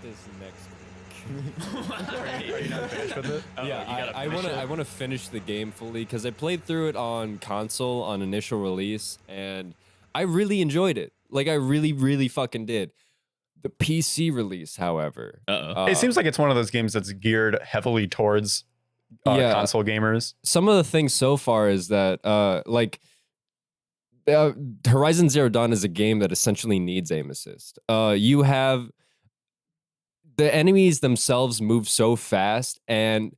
this next week. Are you not finished with it? Yeah, I want to finish the game fully because I played through it on console on initial release and I really enjoyed it. Like I really fucking did. The PC release, however, it seems like it's one of those games that's geared heavily towards console gamers. Some of the things so far is that Horizon Zero Dawn is a game that essentially needs aim assist. You have the enemies themselves move so fast, and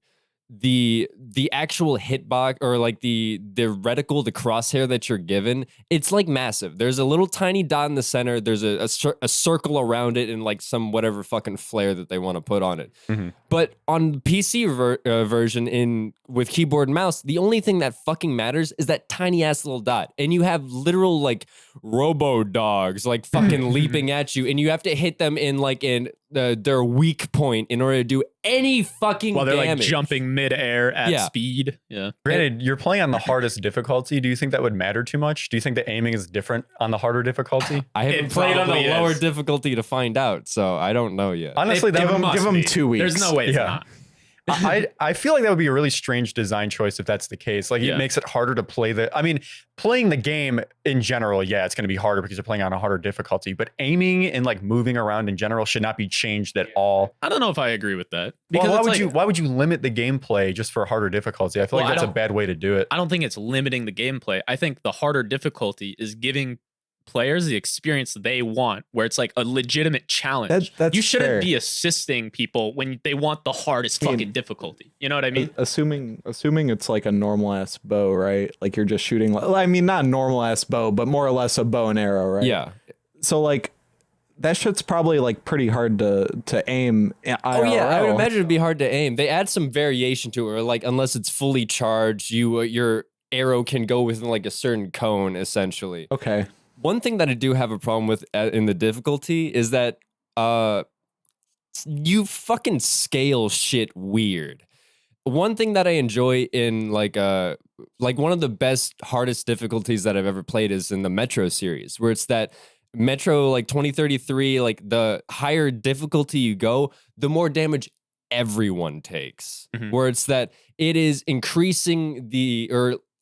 the actual hitbox or like the reticle, the crosshair that you're given, it's like massive. There's a little tiny dot in the center. There's a circle around it and like some whatever fucking flare that they want to put on it. Mm-hmm. But on the PC version with keyboard and mouse, the only thing that fucking matters is that tiny ass little dot, and you have literal like robo dogs like fucking leaping at you, and you have to hit them in their weak point in order to do any fucking while they're damage. Like jumping midair at speed. Yeah. Granted, you're playing on the hardest difficulty. Do you think that would matter too much? Do you think the aiming is different on the harder difficulty? I haven't played on the lower difficulty to find out, so I don't know yet. Honestly, give them 2 weeks. There's no way it's not. I feel like that would be a really strange design choice if that's the case. Like it makes it harder to play playing the game in general, it's going to be harder because you're playing on a harder difficulty, but aiming and like moving around in general should not be changed at all. I don't know if I agree with that. Because why would you limit the gameplay just for harder difficulty? I feel like that's a bad way to do it. I don't think it's limiting the gameplay. I think the harder difficulty is giving players the experience they want, where it's like a legitimate challenge. That's you shouldn't fair. be assisting people when they want the hardest fucking difficulty. You know what I mean? Assuming it's like a normal ass bow, right? Like you're just shooting. I mean, not a normal ass bow, but more or less a bow and arrow, right? Yeah. So like that shit's probably like pretty hard to aim. IRL. Oh yeah, I would imagine it'd be hard to aim. They add some variation to it, or like unless it's fully charged, your arrow can go within like a certain cone, essentially. Okay. One thing that I do have a problem with in the difficulty is that you fucking scale shit weird. One thing that I enjoy in like one of the best, hardest difficulties that I've ever played is in the Metro series, where it's that Metro like 2033, like the higher difficulty you go, the more damage everyone takes. Mm-hmm. Where it's that it is increasing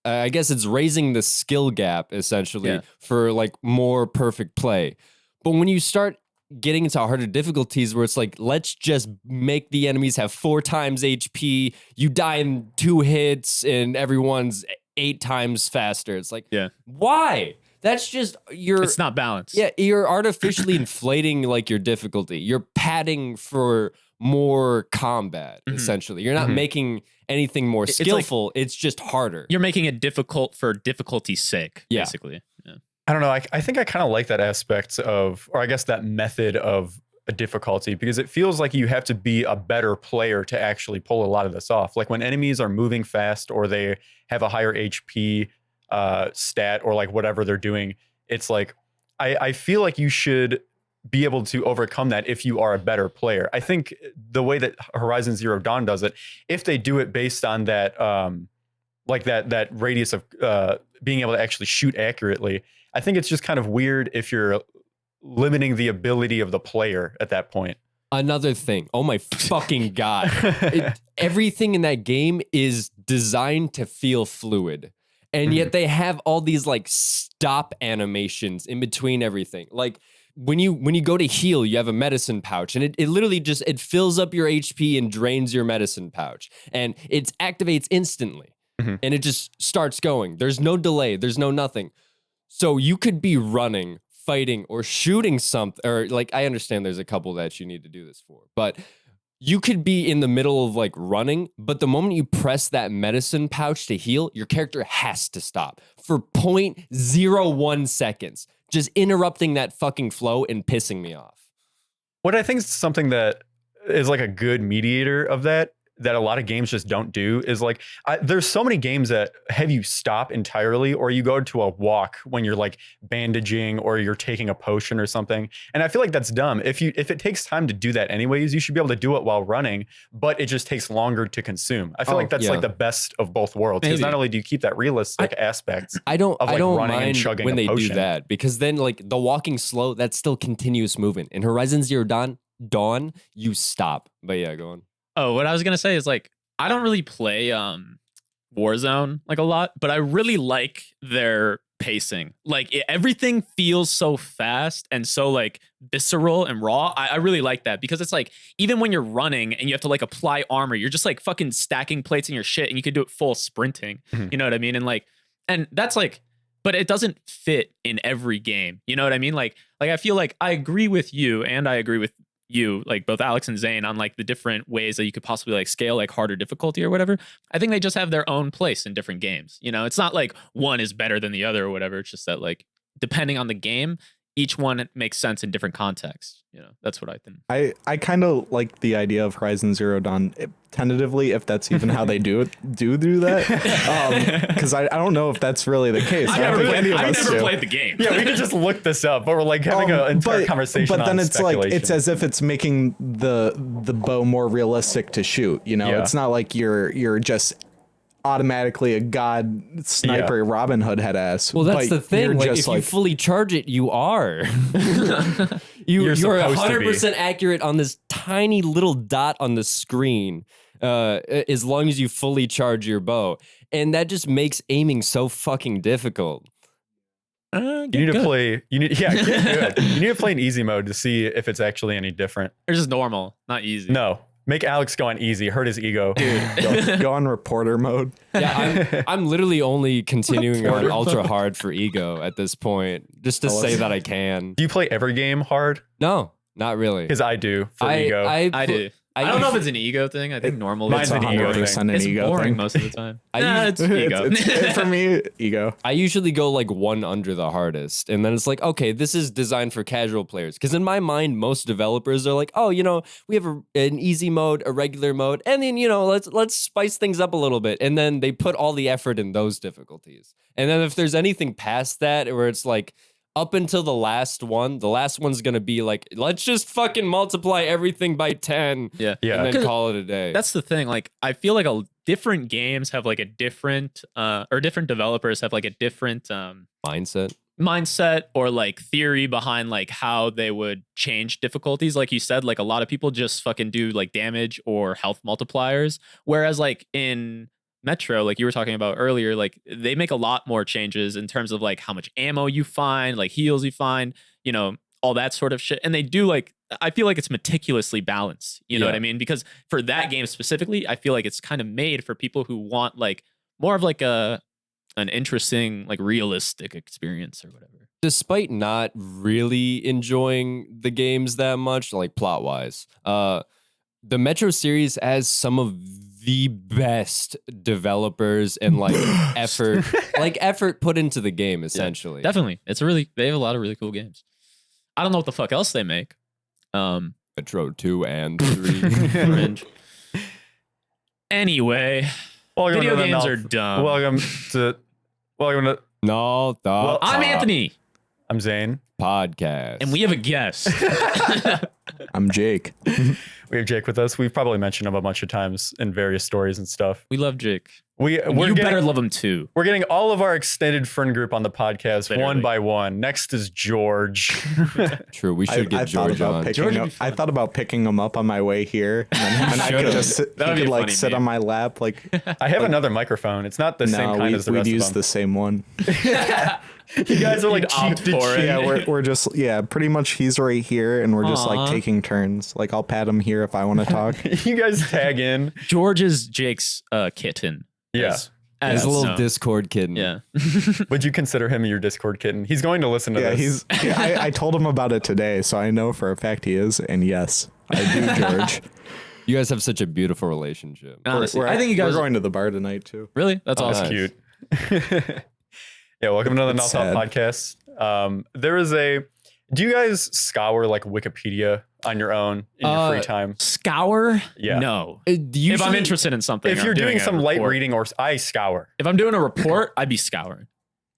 I guess it's raising the skill gap essentially for like more perfect play. But when you start getting into harder difficulties where it's like, let's just make the enemies have 4 times HP, you die in 2 hits and everyone's 8 times faster. It's like, why? That's just it's not balanced. Yeah, you're artificially inflating like your difficulty. You're padding for more combat, essentially. You're not making anything more skillful. It's just harder. You're making it difficult for difficulty's sake, basically. Yeah. I don't know. I think I kind of like that aspect of, or I guess that method of a difficulty, because it feels like you have to be a better player to actually pull a lot of this off. Like when enemies are moving fast or they have a higher HP stat or like whatever they're doing, it's like, I feel like you should be able to overcome that if you are a better player. I think the way that Horizon Zero Dawn does it, if they do it based on that, like that radius of being able to actually shoot accurately, I think it's just kind of weird if you're limiting the ability of the player at that point. Another thing. Oh my fucking God. Everything in that game is designed to feel fluid. And yet they have all these like stop animations in between everything. Like when you go to heal, you have a medicine pouch, and it literally just fills up your HP and drains your medicine pouch, and it activates instantly, and it just starts going. There's no delay. There's no nothing. So you could be running, fighting, or shooting something, or like I understand there's a couple that you need to do this for, but you could be in the middle of like running, but the moment you press that medicine pouch to heal, your character has to stop for 0.01 seconds. Just interrupting that fucking flow and pissing me off. What I think is something that is like a good mediator of that a lot of games just don't do is like, there's so many games that have you stop entirely, or you go to a walk when you're like bandaging or you're taking a potion or something. And I feel like that's dumb. If it takes time to do that anyways, you should be able to do it while running, but it just takes longer to consume. I feel like that's like the best of both worlds. Because not only do you keep that realistic aspect I don't running and mind chugging when a they potion. do that, because then like the walking slow, that's still continuous movement. In Horizon Zero Dawn, dawn, you stop. But yeah, go on. Oh, what I was gonna say is like I don't really play Warzone like a lot, but I really like their pacing. Like everything feels so fast and so like visceral and raw. I really like that because it's like even when you're running and you have to like apply armor, you're just like fucking stacking plates in your shit and you can do it full sprinting. You know what I mean? And that's like, but it doesn't fit in every game. You know what I mean? Like I feel like I agree with you and I agree with you, like both Alex and Zane, on like the different ways that you could possibly like scale like harder difficulty or whatever. I think they just have their own place in different games. You know, it's not like one is better than the other or whatever. It's just that like depending on the game, each one makes sense in different contexts. You know, that's what I think. I kind of like the idea of Horizon Zero Dawn tentatively, if that's even how they do that. Because I don't know if that's really the case. I've never played the game. Yeah, we could just look this up, but we're like having an entire conversation. But then on it's like it's as if it's making the bow more realistic to shoot. You know, it's not like you're just automatically a god sniper Robin Hood head ass. Well, that's the thing. Like, if you fully charge it, you are. You're 100% accurate on this tiny little dot on the screen, as long as you fully charge your bow, and that just makes aiming so fucking difficult. You need to play. You need to play in easy mode to see if it's actually any different. Or just normal, not easy. No. Make Alex go on easy, hurt his ego. Dude, go on reporter mode. Yeah, I'm literally only continuing on ultra hard for ego at this point, just to say that I can. Do you play every game hard? No, not really. Because I do for ego. I do. I don't know if it's an ego thing. I think normal. Mine's an ego thing. It's boring most of the time. It's ego. For me, ego. I usually go like one under the hardest, and then it's like, okay, this is designed for casual players. Because in my mind, most developers are like, oh, you know, we have an easy mode, a regular mode, and then you know, let's spice things up a little bit, and then they put all the effort in those difficulties. And then if there's anything past that, where it's like, up until the last one's gonna be like, let's just fucking multiply everything by 10. Yeah. And then call it a day. That's the thing. Like, I feel like different games have like a different, or different developers have like a different mindset or like theory behind like how they would change difficulties. Like you said, like a lot of people just fucking do like damage or health multipliers. Whereas like in Metro, like you were talking about earlier, like they make a lot more changes in terms of like how much ammo you find, like heals you find, you know, all that sort of shit. And they do like, I feel like it's meticulously balanced. You know what I mean? Because for that game specifically, I feel like it's kind of made for people who want like more of like an interesting, like realistic experience or whatever. Despite not really enjoying the games that much, like plot wise, the Metro series has some of the best developers and like effort put into the game, essentially. Yeah, definitely. They have a lot of really cool games. I don't know what the fuck else they make. Metro 2 and 3. Anyway, video games are dumb. Welcome to I'm Anthony. I'm Zane. Podcast. And we have a guest. I'm Jake. We have Jake with us. We've probably mentioned him a bunch of times in various stories and stuff. We love Jake. You better love him too. We're getting all of our extended friend group on the podcast, Literally. one by one. Next is George. True, we should get George on. I thought about picking him up on my way here, and I could just sit on my lap. Like I have another microphone. It's not the same kind as the rest of them. We'd use the same one. You guys are like cheap for it. Yeah, we're just pretty much he's right here, and we're just like taking turns. Like I'll pat him here if I want to talk. You guys tag in. George is Jake's kitten. Yeah. As a little Discord kitten. Yeah. Would you consider him your Discord kitten? He's going to listen to this. I told him about it today, so I know for a fact he is. And yes, I do, George. You guys have such a beautiful relationship. Honestly, I think you guys we're going to the bar tonight too. Really? That's awesome. That's cute. Yeah, welcome to the NULL podcast. Do you guys scour like Wikipedia on your own in your free time? Scour? Yeah. No. If I'm interested in something, if you're doing some light reading, or I scour. If I'm doing a report, I'd be scouring.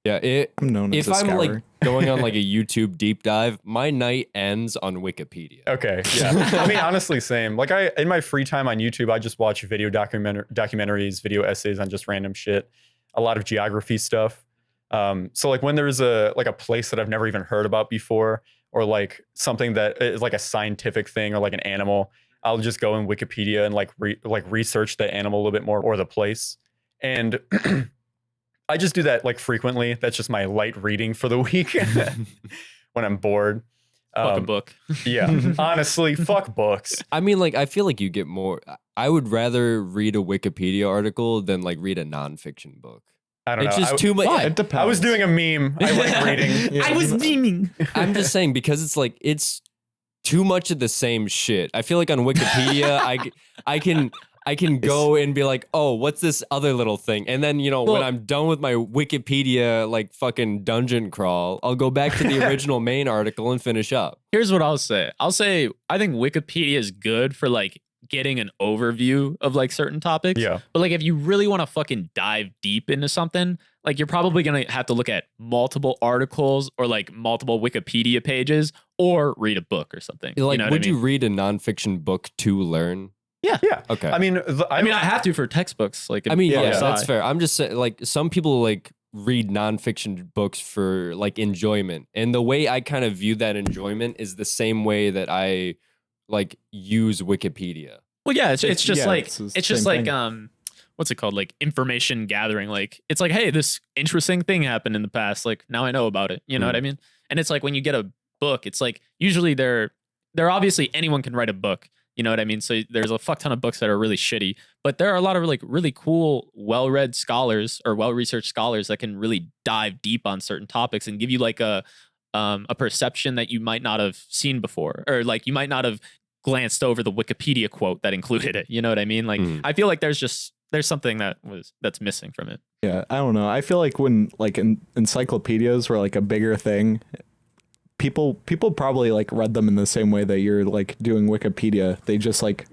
Yeah, I'm known as a if I'm scourer. like going on like a YouTube deep dive, my night ends on Wikipedia. Okay, yeah. I mean, honestly, same. Like in my free time on YouTube, I just watch video documentaries, video essays on just random shit. A lot of geography stuff. So like when there's a place that I've never even heard about before, or like something that is like a scientific thing or like an animal, I'll just go in Wikipedia and like research the animal a little bit more or the place. And I just do that like frequently. That's just my light reading for the week when I'm bored. Fuck a book. Yeah, honestly, fuck books. I mean, like, I feel like you get more. I would rather read a Wikipedia article than like read a nonfiction book. I don't know. It's just too much. It depends. I was doing a meme. I like reading. Yeah. I was memeing. I'm just saying because it's like it's too much of the same shit. I feel like on Wikipedia, I can go and be like, oh, what's this other little thing? And then, when I'm done with my Wikipedia, like fucking dungeon crawl, I'll go back to the original main article and finish up. Here's what I'll say. I think Wikipedia is good for like getting an overview of like certain topics. Yeah. But like if you really want to fucking dive deep into something, like you're probably going to have to look at multiple articles or like multiple Wikipedia pages or read a book or something. Like, would you you read a nonfiction book to learn? Yeah. Okay. I mean, I have to for textbooks. Like, that's fair. I'm just saying, like, some people like read nonfiction books for like enjoyment, and the way I kind of view that enjoyment is the same way that I like use Wikipedia. Well, yeah, it's just like it's the it's just same like thing. what's it called? Like information gathering. Like it's like, hey, this interesting thing happened in the past. Like now I know about it. You know what I mean? And it's like when you get a book, it's like usually they're obviously anyone can write a book. You know what I mean? So there's a fuck ton of books that are really shitty, but there are a lot of like really cool, well-read scholars or well-researched scholars that can really dive deep on certain topics and give you like a perception that you might not have seen before, or like you might not have glanced over the Wikipedia quote that included it. You know what I mean? Like I feel like there's something that's missing from it. Yeah, I don't know. I feel like when like encyclopedias were like a bigger thing, people probably like read them in the same way that you're like doing Wikipedia. They just like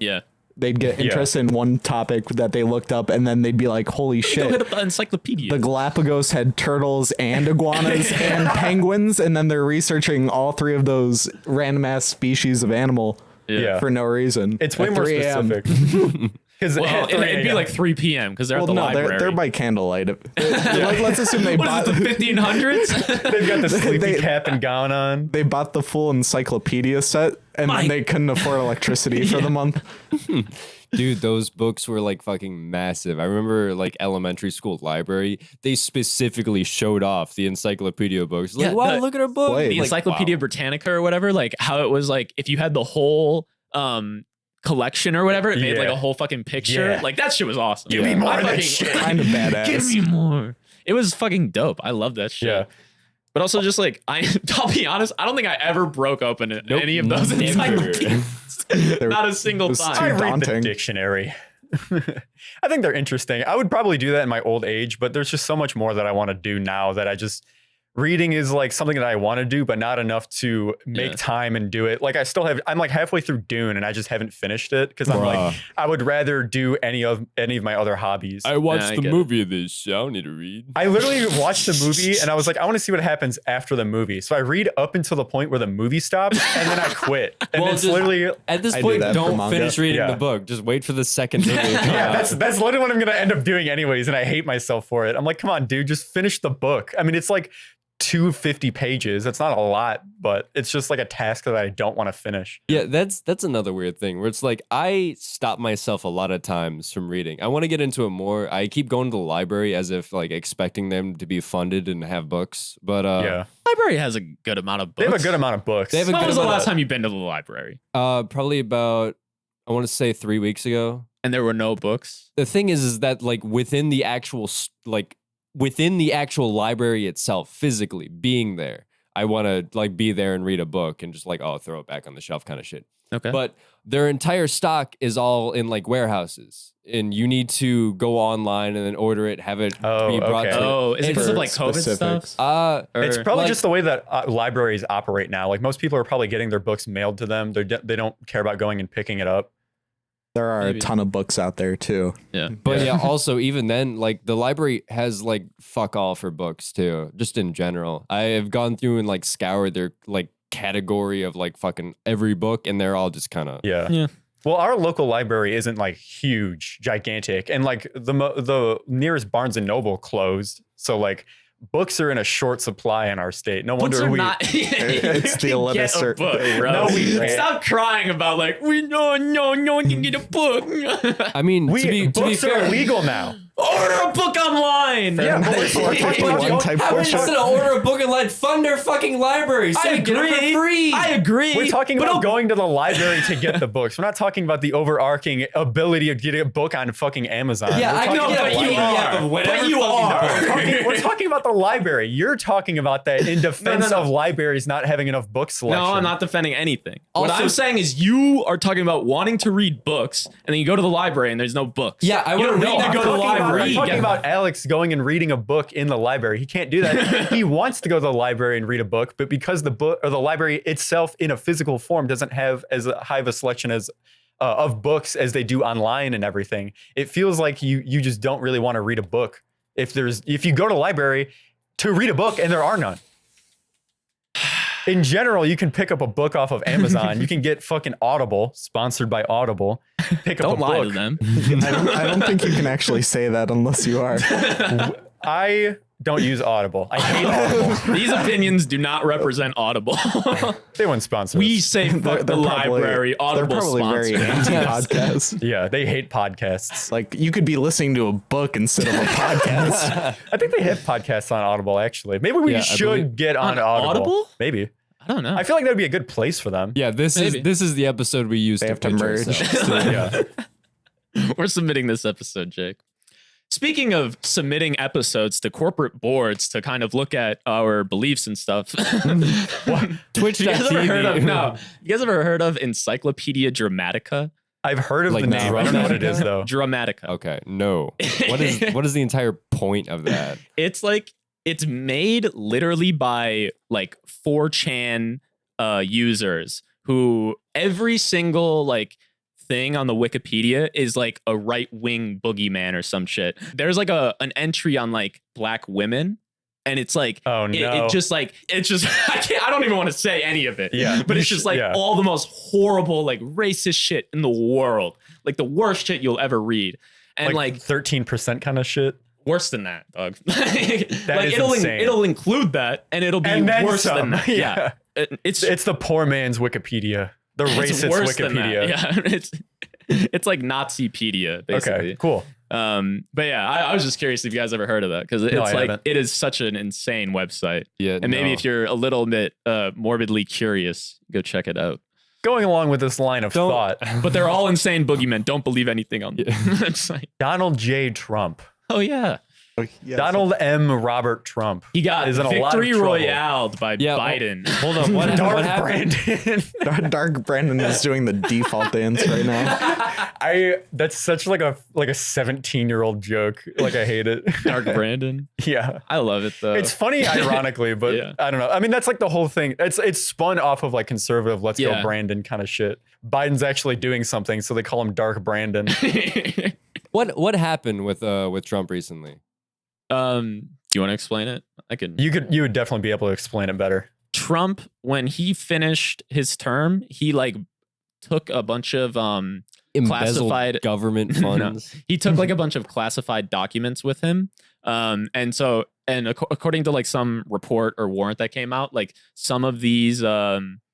they'd get interest in one topic that they looked up, and then they'd be like, holy shit, go hit up the encyclopedia. The Galapagos had turtles and iguanas and penguins, and then they're researching all three of those random ass species of animal for no reason. It's way at more 3 a.m. specific. Well, it'd be like 3 p.m. because they're at the library. They're by candlelight. Let's assume they bought the 1500s. They've got the sleepy cap and gown on. They bought the full encyclopedia set, and then they couldn't afford electricity for the month. Dude, those books were like fucking massive. I remember like elementary school library, they specifically showed off the encyclopedia books. Like, wow, look at our book. The Encyclopedia Britannica or whatever, like how it was like if you had the whole collection or whatever, it made like a whole fucking picture. Like that shit was awesome. Give me more of that shit. Kind of badass. Give me more. It was fucking dope. I love that shit. Yeah. But also just like I'll be honest, I don't think I ever broke open any of those encyclopedias. Not a single time. I read daunting. the dictionary. I think they're interesting. I would probably do that in my old age, but there's just so much more that I want to do now that I just reading is like something that I want to do, but not enough to make time and do it. Like I'm like halfway through Dune and I just haven't finished it because I'm like, I would rather do any of my other hobbies. I watched the movie of this. I don't need to read. I literally watched the movie and I was like, I want to see what happens after the movie. So I read up until the point where the movie stops and then I quit. And it's literally at this point, don't finish reading the book. Just wait for the second movie. That's literally what I'm gonna end up doing anyways, and I hate myself for it. I'm like, come on, dude, just finish the book. I mean, it's like 250 pages. It's not a lot, but it's just like a task that I don't want to finish. Yeah, that's another weird thing where it's like I stop myself a lot of times from reading. I want to get into it more. I keep going to the library as if like expecting them to be funded and have books, but library has a good amount of books. They have a good amount of books. When was the last time you've been to the library? Probably about, I want to say 3 weeks ago. And there were no books. The thing is that like within the actual library itself, physically being there, I want to like be there and read a book and just like, throw it back on the shelf kind of shit. Okay. But their entire stock is all in like warehouses, and you need to go online and then order it, have it be brought to. Oh, is it because of like COVID stuff? It's probably just the way that libraries operate now. Like most people are probably getting their books mailed to them. They don't care about going and picking it up. There are a ton of books out there too. Yeah. But also even then, like the library has like fuck all for books too, just in general. I have gone through and like scoured their like category of like fucking every book, and they're all just kind of yeah. Well, our local library isn't like huge, gigantic, and like the nearest Barnes and Noble closed. So like books are in a short supply in our state. No Books wonder are we. not. It's the illiterate. Book, bro. No, Stop crying about like no one can get a book. I mean, to be books are fair, illegal now. Order a book online. Yeah, but we're talking about how many to order a book online? Fund their fucking library. So I get it agree. for free. I agree. We're talking about going to the library to get the books. We're not talking about the overarching ability of getting a book on fucking Amazon. Yeah, I know, but you are. We're talking about the library. You're talking about that in defense of libraries not having enough book selection. No, I'm not defending anything. Also, what I'm saying is you are talking about wanting to read books, and then you go to the library and there's no books. Yeah, I want to read. to go to the library. I'm talking about Alex going and reading a book in the library. He can't do that. He wants to go to the library and read a book, but because the book or the library itself in a physical form doesn't have as high of a selection as of books as they do online and everything, it feels like you just don't really want to read a book if you go to the library to read a book and there are none. In general, you can pick up a book off of Amazon. You can get fucking Audible, sponsored by Audible. Pick up Don't a lie book. to them. I don't think you can actually say that unless you are. I don't use Audible. I hate Audible. These opinions do not represent Audible. They wouldn't sponsor We us. say fuck the library. Audible They're probably sponsor. very anti-podcast. Yeah, they hate podcasts. Like you could be listening to a book instead of a podcast. I think they have podcasts on Audible, actually. Maybe we should get on Audible. Maybe. I don't know. I feel like that would be a good place for them. Yeah, this is the episode we use They to have to pitch merge. ourselves. Yeah. We're submitting this episode, Jake. Speaking of submitting episodes to corporate boards to kind of look at our beliefs and stuff. Twitch.tv. You guys ever heard of Encyclopedia Dramatica? I've heard of Like the name. I don't know what it is, though. Dramatica. Okay, no. What is the entire point of that? It's like it's made literally by like 4chan users who every single like thing on the Wikipedia is like a right-wing boogeyman or some shit. There's like an entry on like black women, and it's like it just I don't even want to say any of it. Yeah. But it's just like all the most horrible like racist shit in the world. Like the worst shit you'll ever read. And like 13% kind of shit. Worse than that, dog. That is insane. It'll include that, and it'll be worse than that. Yeah, It's the poor man's Wikipedia. The racist Wikipedia. Yeah, it's like Nazipedia, basically. Okay, cool. But yeah, I was just curious if you guys ever heard of that, because it's haven't. it is such an insane website. Yeah, and maybe if you're a little bit morbidly curious, go check it out. Going along with this line of thought, But they're all insane boogeymen. Don't believe anything on the website. Donald J. Trump. Oh yeah. Yes. Donald M. Robert Trump. He got is in a lot of victory trouble. royaled by Biden. Hold on, what happened? Brandon. Dark Brandon is doing the default dance right now. That's such like a 17-year-old joke. Like I hate it. Dark Brandon. Yeah. I love it though. It's funny ironically, but Yeah. I don't know. I mean, that's like the whole thing. It's spun off of like conservative let's go Yeah. Brandon kind of shit. Biden's actually doing something, so they call him Dark Brandon. What happened with Trump recently? Do you want to explain it? I can. You would definitely be able to explain it better. Trump, when he finished his term, he like took a bunch of Embezzled classified government funds. he took like a bunch of classified documents with him. According to like some report or warrant that came out, like some of these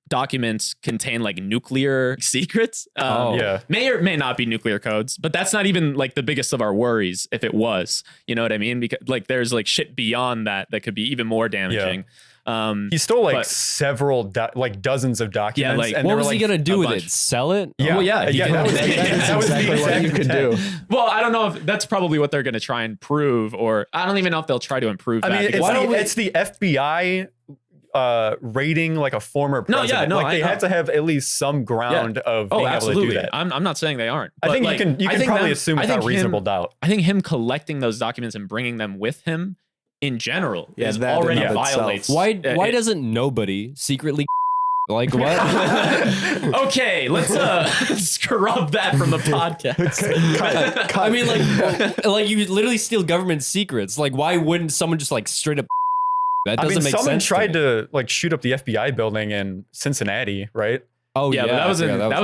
documents contain like nuclear secrets. Yeah. May or may not be nuclear codes, but that's not even like the biggest of our worries if it was. You know what I mean? Because like there's like shit beyond that could be even more damaging. He stole like several, dozens of documents. like, and What they were, was he like, gonna do with bunch. it? Sell it? Yeah, well, yeah, that was That is exactly what you could do. Well, I don't know if that's probably what they're going to try and prove, or I don't even know if they'll try to improve that. I mean, because it's the FBI rating like a former president. They have to have at least some ground of being able to do that. I'm not saying they aren't. I think like, you can probably assume without reasonable doubt. I think him collecting those documents and bringing them with him in general is that in already and of violates. Why doesn't nobody secretly like what? Okay, let's scrub that from the podcast. I mean, like you literally steal government secrets. Like, why wouldn't someone just like straight up? That doesn't make sense. Someone tried to like shoot up the FBI building in Cincinnati, right? Oh yeah, but that was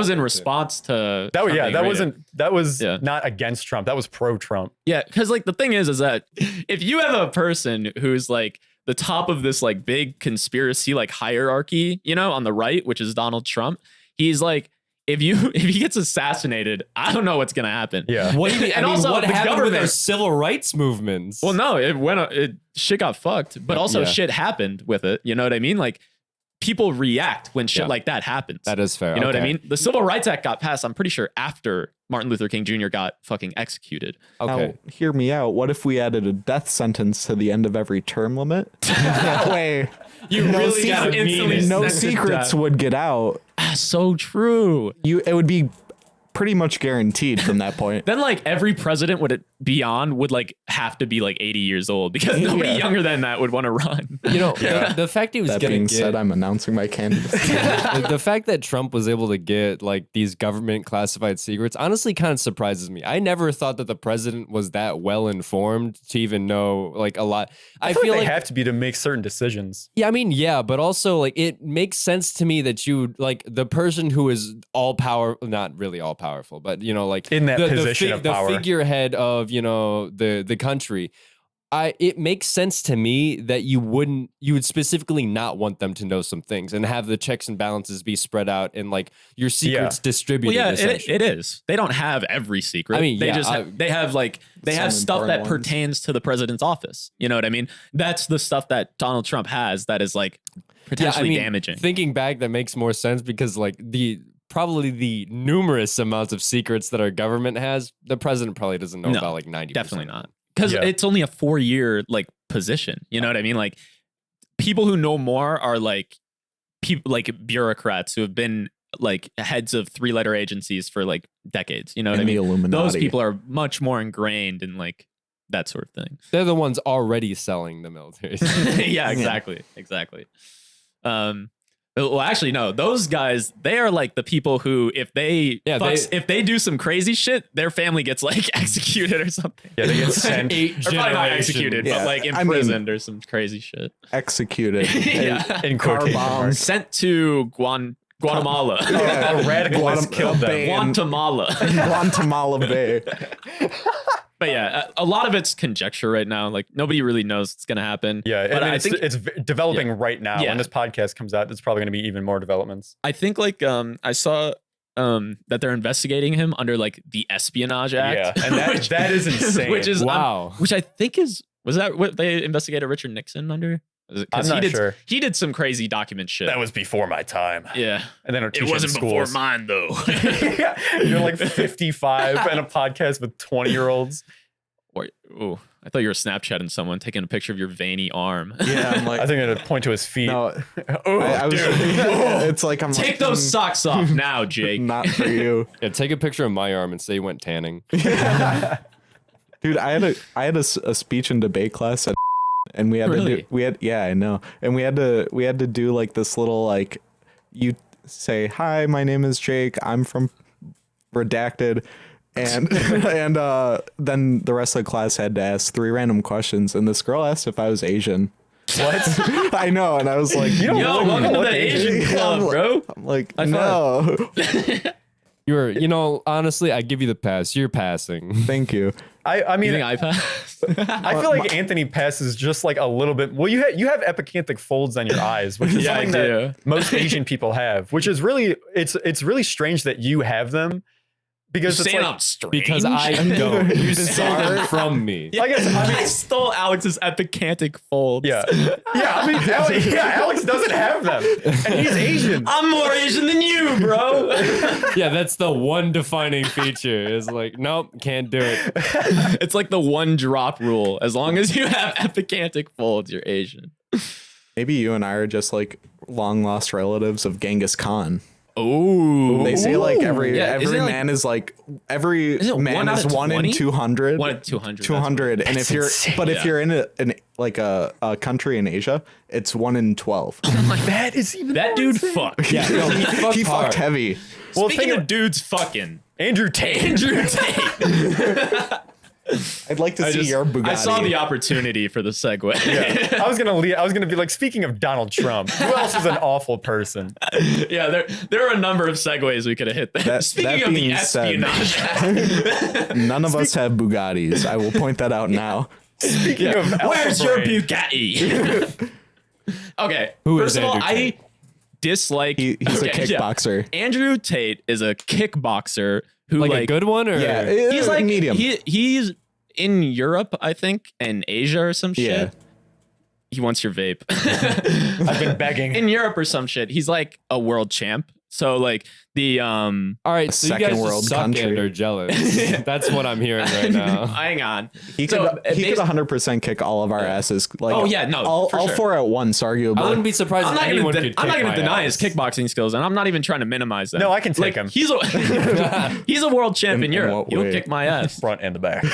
in good response to That was Trump being raided. that was not against Trump. That was pro-Trump. Yeah, because like the thing is that if you have a person who's like the top of this like big conspiracy like hierarchy, you know, on the right, which is Donald Trump, he's like, if he gets assassinated, I don't know what's gonna happen. Yeah. What do you mean? And I mean, also what the happened with our government- civil rights movements? Well, no, shit got fucked, but also Yeah. shit happened with it. You know what I mean? Like people react when shit Yeah. like that happens. That is fair. You know what I Okay. mean? The Civil Rights Act got passed, I'm pretty sure, after Martin Luther King Jr. got fucking executed. Okay. Now, hear me out. What if we added a death sentence to the end of every term limit? That way, You really gotta instantly no sentence secrets that. would get out. So true. It would be pretty much guaranteed from that point. Then like every president would like have to be like 80 years old because nobody younger than that would want to run. You know, the fact he was That gonna being get said, I'm announcing my candidacy. the fact that Trump was able to get like these government classified secrets honestly kind of surprises me. I never thought that the president was that well informed to even know like a lot. I feel like they have to be to make certain decisions. Yeah, I mean, yeah, but also like it makes sense to me that you like the person who is not really all powerful, but you know, like In that the position of power. the figurehead of you know the country. It makes sense to me that you would specifically not want them to know some things and have the checks and balances be spread out and like your secrets distributed. Well, yeah, essentially. it is. They don't have every secret. I mean, they yeah, just they have Some stuff that important ones. pertains to the president's office. You know what I mean? That's the stuff that Donald Trump has that is like potentially damaging. Thinking back, that makes more sense because like probably the numerous amounts of secrets that our government has, the president probably doesn't know about like 90%. Definitely not. Because it's only a 4-year like position. You know what I mean? Like people who know more are like people like bureaucrats who have been like heads of 3-letter agencies for like decades. You know what I And the mean? Illuminati. Those people are much more ingrained in like that sort of thing. They're the ones already selling the military. Yeah, exactly. Well, actually, no. Those guys, they are like the people who, if they do some crazy shit, their family gets like executed or something. Yeah, they get sent. Or probably not executed, but like imprisoned or some crazy shit. Executed. Yeah. In Car quotation bombs. marks. Sent to Guatemala. A radicalist killed them. Guatemala. Guatemala Bay. But yeah, a lot of it's conjecture right now. Like nobody really knows what's gonna happen. Yeah, but I mean, I think it's developing right now. Yeah. When this podcast comes out, there's probably going to be even more developments. I think like I saw that they're investigating him under like the Espionage Act. Yeah, and that is insane. Which is Wow. which I think was that what they investigated Richard Nixon under? I'm not sure. He did some crazy document shit. That was before my time. Yeah. And then our It wasn't before mine though. Yeah, you're like 55 and a podcast with 20-year-olds. Ooh, I thought you were Snapchatting someone taking a picture of your veiny arm. Yeah, I'm like, I think I'm gonna point to his feet. no, Oh, I was. dude. It's like I'm Take like, those socks off now, Jake. Not for you, Yeah, take a picture of my arm and say you went tanning. dude. I had a speech and debate class, and we had Really? I know, and we had to do like this little like, you say hi, my name is Jake, I'm from redacted. And then the rest of the class had to ask 3 random questions, and this girl asked if I was Asian. What? I know, and I was like, You don't Yo, look welcome to like the Asian Asian. club, bro. I'm like, High no, You know, honestly, I give you the pass. You're passing. thank you. I You mean, think I passed? I feel like Anthony passes just like a little bit. Well, you have epicanthic folds on your eyes, which is Yeah, I something do. that most Asian people have, which is really it's really strange that you have them because it's Saying like, I'm strange. Because I don't. You stole them from me. I guess I I mean stole Alex's epicanthic folds. yeah. I mean Alex doesn't have them, and he's Asian. I'm more Asian than you, bro. Yeah, that's the one defining feature. Is like, nope, can't do it. It's like the one drop rule. As long as you have epicanthic folds, you're Asian. Maybe you and I are just like long lost relatives of Genghis Khan. Oh, They say like every Yeah, isn't it like- man is like every Isn't it man 1 out is of 1 in 20? 200. 1 in 200. 200, and if you're insane. but if Yeah. you're in a country in Asia, it's 1 in 12. That is even That more dude insane. fucked. Yeah, no, he fucked He hard. fucked heavy. Well, Speaking think of dudes fucking, Andrew Tate. Andrew Tate. I'd like to see your Bugatti. I saw the opportunity for the segue. Yeah. I was gonna be like, speaking of Donald Trump, who else is an awful person? Yeah, there are a number of segues we could have hit there. Speaking of the espionage, none of us have Bugattis. I will point that out now. Speaking of where's your Bugatti? Okay, first of all, I dislike. He's a kickboxer. Yeah. Andrew Tate is a kickboxer who like a good one, or he's like medium. He's in Europe, I think, and Asia or some shit. Yeah. He wants your vape. I've been begging. In Europe or some shit. He's like a world champ. So like the all right, so you guys world just suck country. and are jealous. That's what I'm hearing right now. Hang on. He could 100% kick all of our asses. Like, oh yeah, no, all sure. four at once, arguably. I wouldn't be surprised if anyone could kick I'm not my gonna deny ass. his kickboxing skills, and I'm not even trying to minimize them. No, I can take him. He's a world champ in Europe. what He'll way? kick my ass. Front and the back.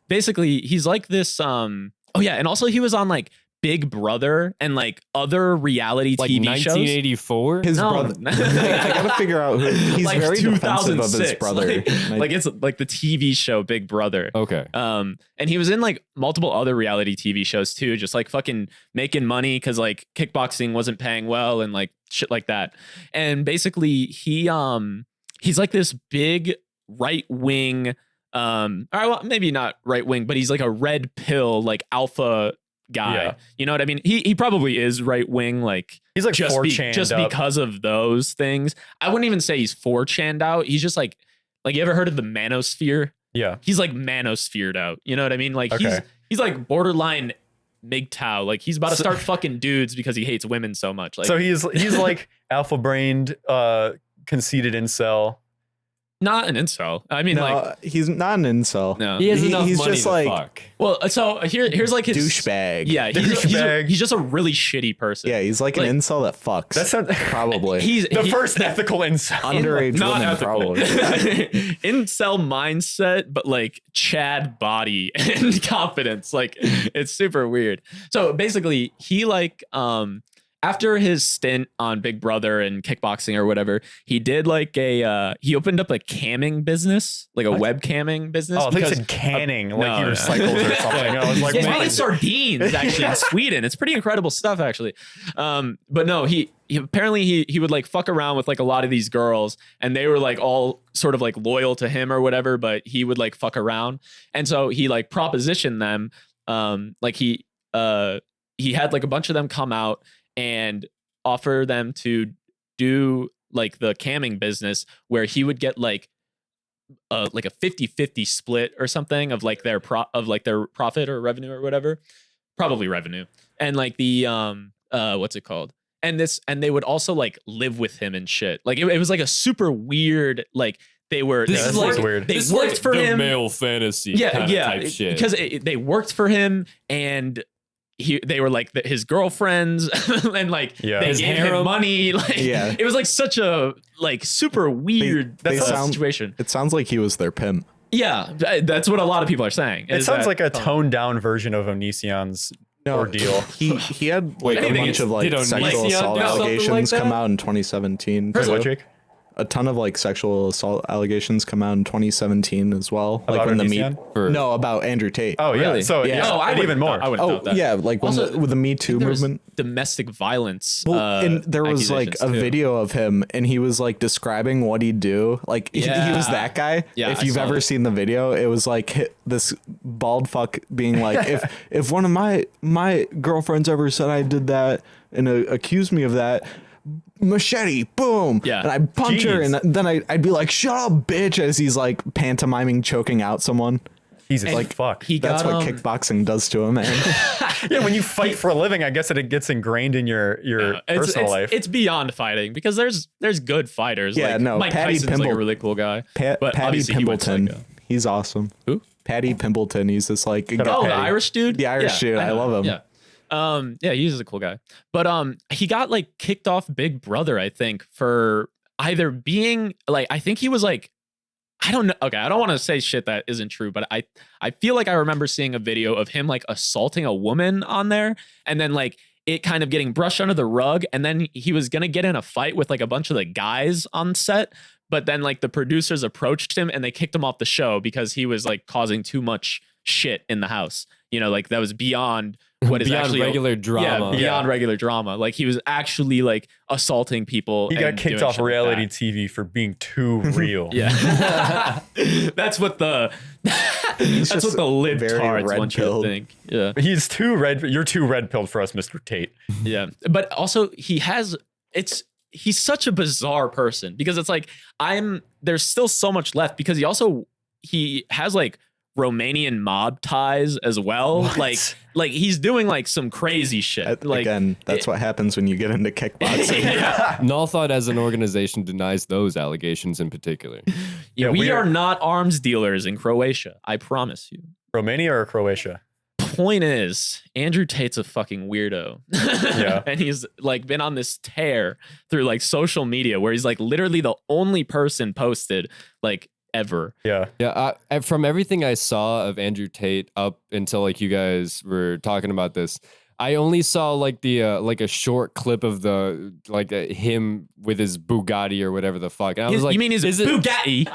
Basically, he's like this. Oh yeah, and also he was on like Big Brother and like other reality Like TV shows. 1984. His brother. I gotta figure out who. He's Like very defensive of his 2006. brother. Like it's like the TV show Big Brother. Okay. And he was in like multiple other reality TV shows too, just like fucking making money because like kickboxing wasn't paying well and like shit like that. And basically he's like this big right wing, all right, well, maybe not right wing, but he's like a red pill, like alpha guy. Yeah. You know what I mean? He probably is right wing, like He's like just 4chan just up. because of those things. I wouldn't even say he's 4chan'd out. He's just like you ever heard of the manosphere? Yeah. He's like manosphered out. You know what I mean? Like Okay. he's like borderline MGTOW. Like he's about to start fucking dudes because he hates women so much. Like So he's like alpha brained, conceited incel. not an incel. I mean, No, like he's not an incel. no. He has enough he's money just to like- fuck. Well, so here's like his Douchebag. Yeah, Douchebag. he's just a really shitty person. Yeah, he's like an incel that fucks. That sounds probably He's the first ethical incel. underage not women, ethical. probably. Incel mindset, but like Chad body and confidence. Like it's super weird. So basically, he like after his stint on Big Brother and kickboxing or whatever, he did like he opened up a camming business, like a web camming business. Oh, they because- said canning, like no, he no. recycles or something. I was like, yeah, he's what? making sardines actually in Sweden. It's pretty incredible stuff actually. But no, he apparently he would like fuck around with like a lot of these girls, and they were like all sort of like loyal to him or whatever, but he would like fuck around, and so he like propositioned them. Like he had like a bunch of them come out and offer them to do like the camming business where he would get like a 50-50 split or something of like their profit or revenue or whatever, probably revenue, and like the what's it called, and they would also like live with him and shit. Like it was like a super weird, like they were This is like weird. they This is worked like for the him. male fantasy Yeah, type shit. because they worked for him, and they were like his girlfriends, and like Yeah. they His gave harem. him money. Like Yeah. it was like such a like super weird they sound- situation. It sounds like he was their pimp. Yeah, that's what a lot of people are saying. It is sounds that- like a toned down version of Onision's ordeal. He had like a Anything bunch is- of like did Onision sexual do assault something like allegations that? come out in 2017. First of What, all, Jake? A ton of like sexual assault allegations come out in 2017 as well. About like when the Onision? No, about Andrew Tate. Oh yeah. Really? So Yeah. yeah, Oh, I and would even more. I would Oh doubt that. yeah, like when Also, with the Me Too There was movement. domestic violence. And there was like a accusations, too. video of him, and he was like describing what he'd do. Like he was Yeah. that guy. Yeah, if I you've saw ever that. seen the video, it was like this bald fuck being like, if one of my girlfriends ever said I did that and accused me of that, machete, boom. Yeah. And I'd punch her, Jeez. and then I'd be like, shut up, bitch, as he's like pantomiming choking out someone. Jesus, And fuck. He That's got what kickboxing does to a man. Yeah, when you fight for a living, I guess it gets ingrained in your personal life. It's beyond fighting because there's good fighters. Yeah, like, no, Mike Patty Tyson's like a Pimble- really cool guy. But Patty obviously he went Pimpleton, psycho. he's awesome. Who? Patty Pimpleton, he's this like Oh, the Patty. Irish dude? The Irish dude, I know. love him. Yeah. Yeah, he's a cool guy. But he got like kicked off Big Brother, I think, for either being like, I think he was like, I don't know. Okay, I don't want to say shit that isn't true, but I feel like I remember seeing a video of him like assaulting a woman on there, and then like it kind of getting brushed under the rug, and then he was gonna get in a fight with like a bunch of the guys on set, but then like the producers approached him and they kicked him off the show because he was like causing too much shit in the house. Like that was beyond what is beyond actually regular drama. Yeah, beyond regular drama. Like he was actually like assaulting people. He got kicked off reality TV for being too real. Yeah. That's what the libtards want you to think. Yeah. He's too red. You're too red pilled for us, Mr. Tate. Yeah. But also he's such a bizarre person because it's like there's still so much left because he has like Romanian mob ties as well. What? Like he's doing like some crazy shit. Like again, that's what happens when you get into kickboxing. Yeah. Null Thought as an organization denies those allegations in particular. Yeah, we are not arms dealers in Croatia. I promise you. Romania or Croatia? Point is, Andrew Tate's a fucking weirdo. Yeah. And he's like been on this tear through like social media where he's like literally the only person posted like ever. Yeah. From everything I saw of Andrew Tate up until like you guys were talking about this, I only saw like the like a short clip of the him with his Bugatti or whatever the fuck. And I was like, you mean his Bugatti?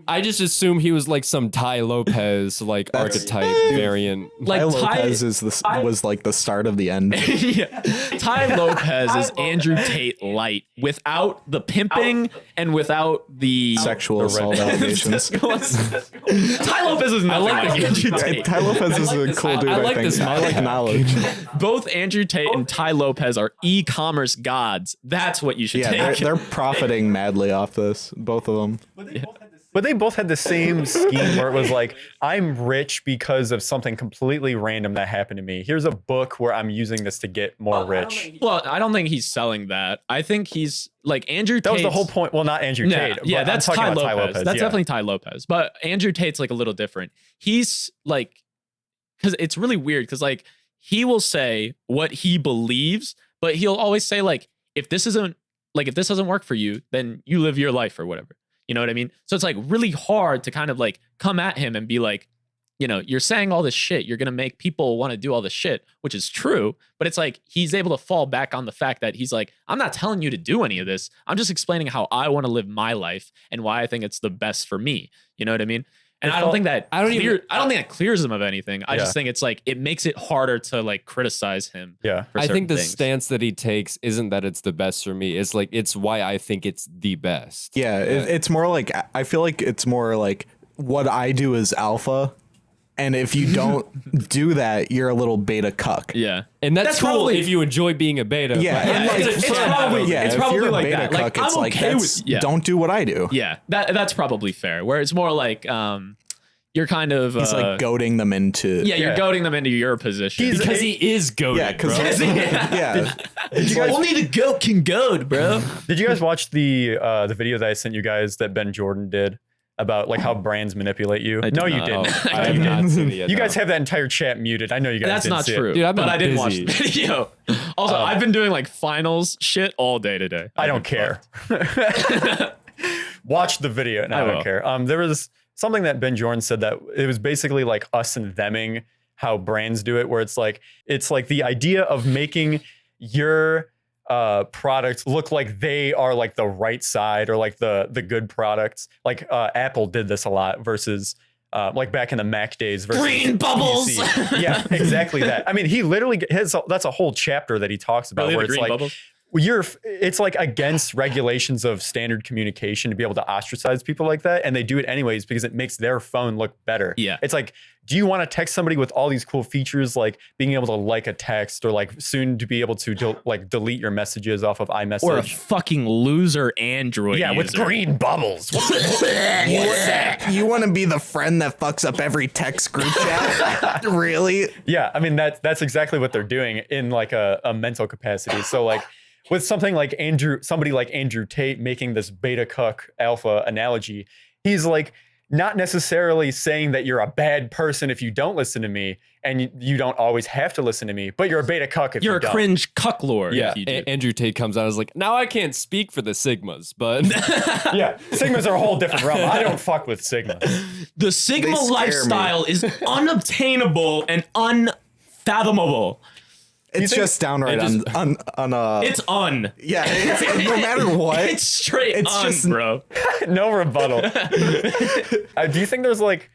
I just assumed he was like some Ty Lopez like archetype variant. Like Ty Lopez was like the start of the end. Yeah. Ty Lopez is Andrew Tate light without the pimping and without the sexual assault allegations. Ty Lopez is not like Andrew Tate. Ty Lopez is a cool dude. I like think. this. I like knowledge. Both Andrew Tate and Ty Lopez are e-commerce gods. That's what you should take. They're profiting madly off this, both of them. But they both had the same scheme where it was like, I'm rich because of something completely random that happened to me. Here's a book where I'm using this to get more rich. I don't think he's selling that. I think he's like Andrew Tate. That was the whole point. Well, not Andrew Tate. Yeah, that's Ty Lopez. That's yeah. definitely Ty Lopez. But Andrew Tate's like a little different. He's like, because it's really weird because like he will say what he believes, but he'll always say like, if this doesn't work for you, then you live your life or whatever. You know what I mean? So it's like really hard to kind of like come at him and be like, you're saying all this shit. You're going to make people want to do all this shit, which is true. But it's like he's able to fall back on the fact that he's like, I'm not telling you to do any of this. I'm just explaining how I want to live my life and why I think it's the best for me. You know what I mean? And I don't think that clears him of anything. I just think it's like it makes it harder to like criticize him. Yeah. I think the stance that he takes isn't that it's the best for me. It's like it's why I think it's the best. Yeah, it's more like I feel like it's more like what I do is alpha, and if you don't do that, you're a little beta cuck. Yeah, and that's cool probably, if you enjoy being a beta. Yeah, and like, it's probably if you're a like beta that. cuck, Like, it's I'm like okay that's, with don't do what I do. Yeah, that's probably fair. Where it's more like you're kind of he's like goading them into you're goading them into your position because he is goaded. Yeah, because only the goat can goad, bro. Did you guys watch the video that I sent you guys that Ben Jordan did about like how brands manipulate you? No, you didn't. I have not seen it yet. You guys have that entire chat muted. I know you guys. That's didn't not see true, it. Dude, but I didn't watch the video. Also, I've been doing like finals shit all day today. I don't care. Watch the video. No, I don't care. There was something that Ben Jordan said that it was basically like us and theming how brands do it, where it's like the idea of making your products look like they are like the right side or like the good products. Like Apple did this a lot versus like back in the Mac days versus green bubbles. PC. Yeah, exactly that. I mean, he literally that's a whole chapter that he talks about where it's like bubbles? It's like against regulations of standard communication to be able to ostracize people like that, and they do it anyways because it makes their phone look better. Yeah, it's like, do you want to text somebody with all these cool features like being able to like a text or like soon to be able to delete your messages off of iMessage, or a fucking loser Android user with green bubbles? You want to be the friend that fucks up every text group chat? Really? Yeah, I mean that's exactly what they're doing in like a mental capacity. So like, with something like somebody like Andrew Tate making this beta cuck alpha analogy, he's like not necessarily saying that you're a bad person if you don't listen to me, and you don't always have to listen to me, but you're a beta cuck if you're you a don't. cringe cuck lord. Yeah, Andrew Tate comes out and is like, now I can't speak for the Sigmas, but yeah, Sigmas are a whole different realm. I don't fuck with Sigmas. The Sigma lifestyle is unobtainable and unfathomable. It's just downright on It's un. yeah. It's, no matter what, It's straight It's un, just- bro. No rebuttal. Do you think there's like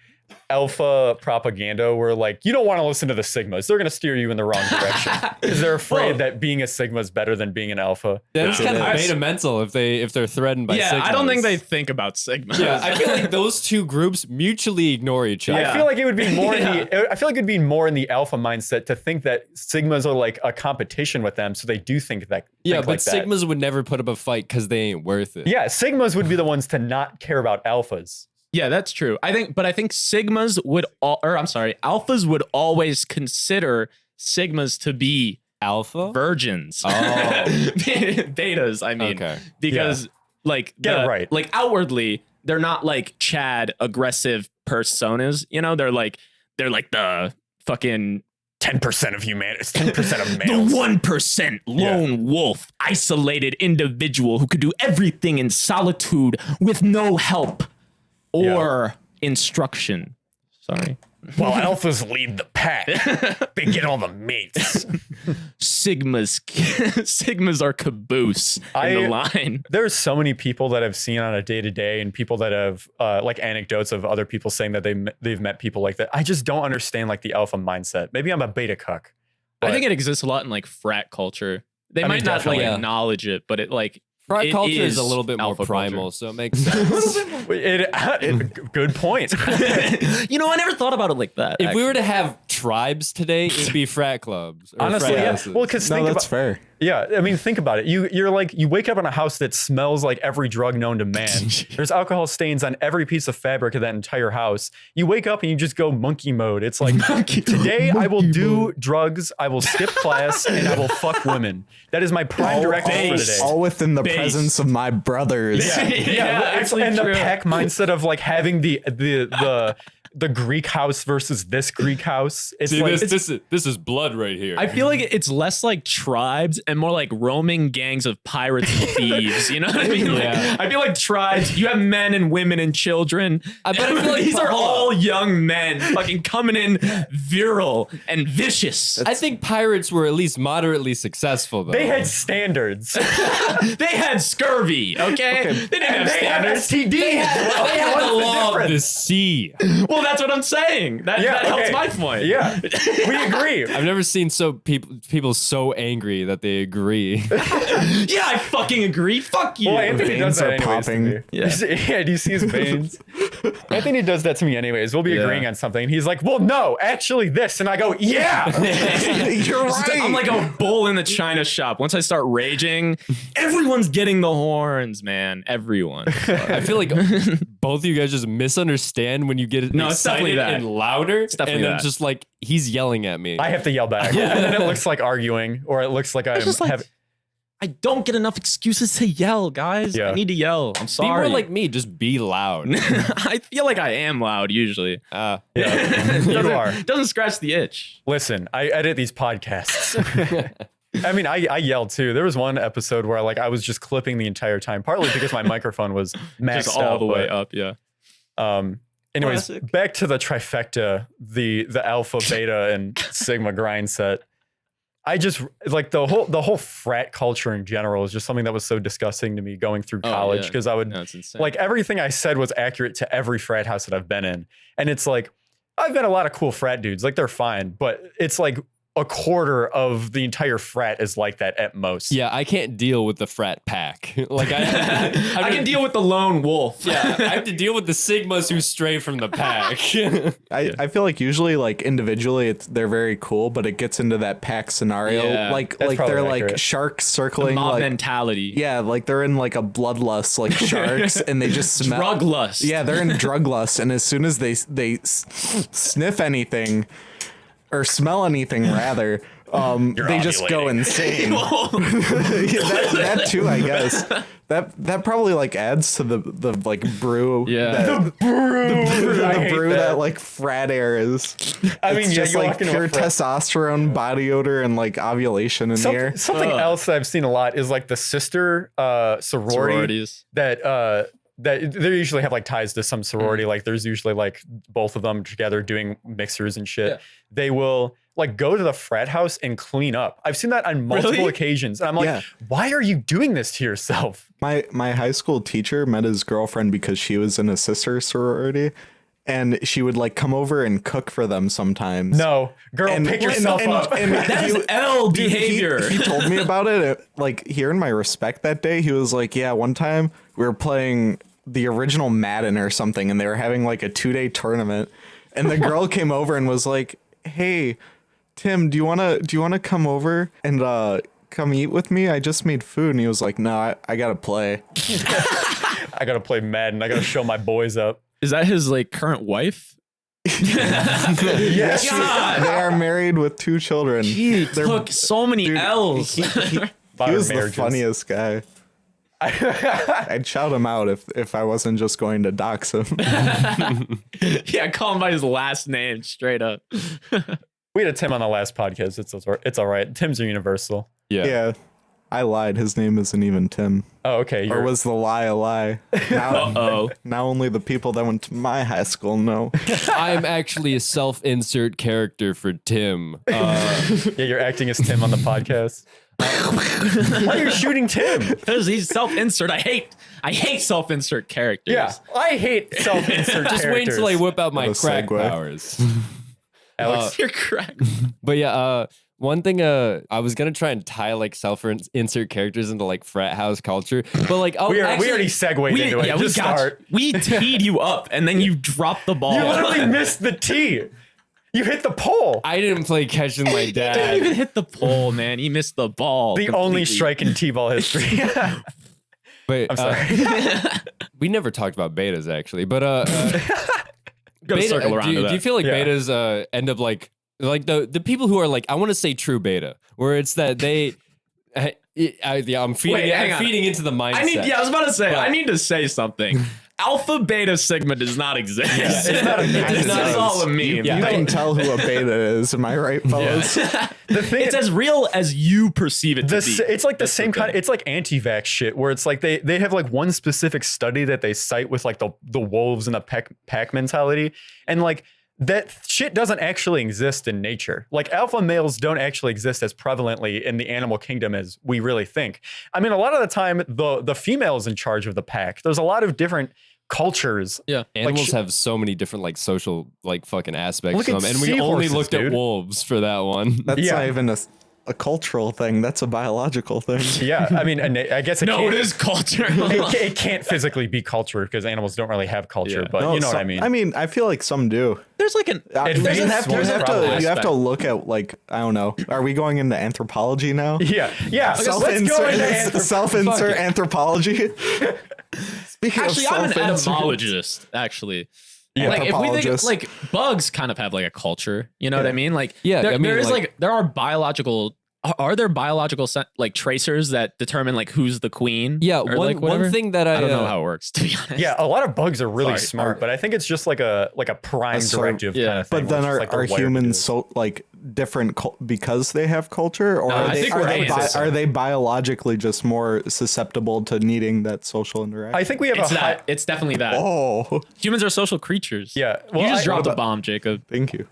alpha propaganda where like you don't want to listen to the sigmas? They're going to steer you in the wrong direction because they're afraid that being a sigma is better than being an alpha. That's kind of It beta mental if they're threatened by Yeah, sigmas. I don't think they think about sigmas. Yeah, I feel like those two groups mutually ignore each other. Yeah. I feel like it would be more I feel like it'd be more in the alpha mindset to think that sigmas are like a competition with them, so they do think that. Yeah, think but like that. sigmas would never put up a fight because they ain't worth it. Yeah, sigmas would be the ones to not care about alphas. Yeah, that's true. I think sigmas would alphas would always consider sigmas to be Alpha? virgins. Oh. Betas, I mean. Okay. Because like Get it right. Like outwardly, they're not like Chad aggressive personas, you know? They're like the fucking 10% of humanity. It's 10% of the males. 1% lone wolf, isolated individual who could do everything in solitude with no help or instruction. Sorry. While alphas lead the pack, they get all the mates. Sigmas are caboose in the line. There's so many people that I've seen on a day-to-day and people that have like anecdotes of other people saying that they've met people like that. I just don't understand like the alpha mindset. Maybe I'm a beta cuck. I think it exists a lot in like frat culture. They might not like definitely. acknowledge it, but it like Frat it culture is a little bit more alpha primal, culture. so it makes sense. Good point. You know, I never thought about it like that. If we were to have tribes today, it'd be frat clubs. Or Honestly, frat yeah. houses. Well, because no, that's fair. Yeah, I mean, think about it. You're like, you wake up in a house that smells like every drug known to man. There's alcohol stains on every piece of fabric of that entire house. You wake up and you just go monkey mode. It's like, today I will do drugs, I will skip class, and I will fuck women. That is my prime directive for today. All within the Base. presence of my brothers. Yeah, actually and true. the pack mindset of like having the Greek house versus this Greek house. It's See, like this is blood right here. I feel like it's less like tribes and more like roaming gangs of pirates and thieves. You know what I mean? Like, Yeah. I feel like tribes, you have men and women and children. But I feel like these are all young men fucking coming in virile and vicious. I think pirates were at least moderately successful, though. they had standards. They had scurvy, okay? They didn't have They had standards. STDs. They had What's the law of the difference? sea. Well, that's what I'm saying. That helps okay. my point. Yeah, we agree. I've never seen people so angry that they agree. Yeah, I fucking agree. Fuck you. Well, Anthony does Veins that are anyways. popping. To me. Yeah, do you see his veins? Anthony does that to me anyways. We'll be agreeing on something. And he's like, well, no, actually this. And I go, yeah. You're right. I'm like a bull in the china shop. Once I start raging, everyone's getting the horns, man. Everyone. I feel like both of you guys just misunderstand when you get No, it's definitely excited that. and louder. definitely and then that. just like he's yelling at me. I have to yell back. And then it looks like arguing or it looks like I'm just like- I don't get enough excuses to yell, guys. Yeah. I need to yell. I'm Be sorry. more like me. Just be loud. I feel like I am loud usually. Yeah, you are. Doesn't scratch the itch. Listen, I edit these podcasts. I mean, I yelled too. There was one episode where like I was just clipping the entire time, partly because my microphone was maxed Just all out, the way but, up, yeah. Anyways, Classic. back to the trifecta, the alpha, beta, and sigma grind set. I just like the whole frat culture in general is just something that was so disgusting to me going through college yeah. because I would No, it's insane. like everything I said was accurate to every frat house that I've been in, and it's like I've met a lot of cool frat dudes, like they're fine, but it's like a quarter of the entire frat is like that at most. Yeah, I can't deal with the frat pack. Like I can deal with the lone wolf. Yeah, I have to deal with the sigmas who stray from the pack. I feel like usually like individually they're very cool, but it gets into that pack scenario. Yeah, like that's they're probably like accurate. sharks circling Mob like mentality. yeah, like they're in like a bloodlust like sharks and they just smell Drug lust. Yeah, they're in drug lust, and as soon as they sniff anything or smell anything rather, they just go insane. Yeah, that too, I guess. That probably like adds to the like brew. Yeah. The brew that like frat air is. I mean, It's yeah, just you like walk into a pure frat- testosterone, body odor, and like ovulation in the air. Something else that I've seen a lot is like the sister sorority Sororities. that that they usually have like ties to some sorority. Like there's usually like both of them together doing mixers and shit. Yeah. They will like go to the frat house and clean up. I've seen that on multiple occasions. And I'm like, why are you doing this to yourself? My high school teacher met his girlfriend because she was in a sister sorority. And she would like come over and cook for them sometimes. No, girl, pick yourself up. That's L behavior. He told me about it. Like hearing my respect that day, he was like, yeah, one time we were playing the original Madden or something, and they were having like a 2-day tournament. And the girl came over and was like, hey, Tim, do you wanna come over and come eat with me? I just made food. And he was like, no, I gotta play. I gotta play Madden. I gotta show my boys up. Is that his like current wife? Yes. They are married with 2 children. He took so many L's. He was the funniest guy. I'd shout him out if I wasn't just going to dox him. Yeah, call him by his last name straight up. We had a Tim on the last podcast. It's all right. Tim's are universal. Yeah. I lied. His name isn't even Tim. Oh, okay. Or was the lie a lie? Uh-oh. Now only the people that went to my high school know. I'm actually a self-insert character for Tim. Yeah, you're acting as Tim on the podcast. Why are you shooting Tim? Because he's self-insert. I hate self-insert characters. Yeah, I hate self-insert Just characters. wait until I whip out my What a crack segue. powers. Alex, You're correct. But yeah, one thing I was gonna try and tie like self-insert characters into like frat house culture, but like we already segued into it. Just start. We teed you up, and then you dropped the ball. You literally missed the tee. You hit the pole. I didn't play catching my He didn't dad. even hit the pole, man. He missed the ball. The only strike in T-ball history. But I'm sorry. we never talked about betas actually. But Gotta circle around to do you that. feel like Yeah. betas end up like the people who are like, I want to say true beta, where it's that they I'm feeding into the mindset. I was about to say, I need to say something. Alpha, beta, sigma does not exist. it's not a meme. It's not all a meme. You can tell who a beta is. Am I right, fellas? The thing It's as real as you perceive it to be. It's like the same kind. It's like anti-vax shit, where it's like they have like one specific study that they cite with like the wolves and the pack mentality, and like that shit doesn't actually exist in nature. Like alpha males don't actually exist as prevalently in the animal kingdom as we really think. I mean, a lot of the time, the female is in charge of the pack. There's a lot of different cultures. Yeah. Animals have so many different like social like fucking aspects Look to at them, and we only seahorses, looked dude. at wolves for that one. That's Yeah. not even a cultural thing. That's a biological thing. Yeah, I mean, I guess it No, can't, it is culture. it can't physically be culture because animals don't really have culture, Yeah. but No, you know what I some- mean. I mean, I feel like some do. There's like an Advanced You have to, ones probably. you have to look at like, I don't know. Are we going into anthropology now? yeah. Let's go into anthropology. Self-insert anthropology. Speaking Actually, of I'm an self-insert, etymologist, actually. Yeah. Like if we think Anthropologist. like bugs kind of have like a culture, you know what I mean? Like Yeah, there, I mean, there is like- like there are biological are there biological like tracers that determine like who's the queen? Yeah, Or, one like, whatever? one thing that I don't know how it works, to be honest. Yeah, a lot of bugs are really Sorry. smart, but I think it's just like a prime sort- directive yeah. kind of thing. But then where are, it's just like are they're wired to do humans it. so like different because they have culture, or No, are I they think we're ants. are they biologically just more susceptible to needing that social interaction? I think we have It's a high. that. It's definitely that. Oh, Humans are social creatures. Yeah, You well, just I- dropped a bomb, Jacob. thank you.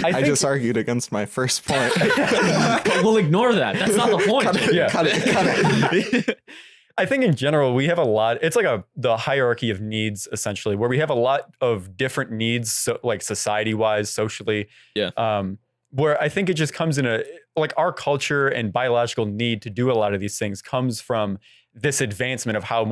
I I think, just argued against my first point. But we'll ignore that. That's not the point. Yeah. Cut it. I think in general we have a lot. It's like the hierarchy of needs essentially, where we have a lot of different needs, so like society wise, socially. Yeah. Where I think it just comes in like our culture and biological need to do a lot of these things comes from this advancement of how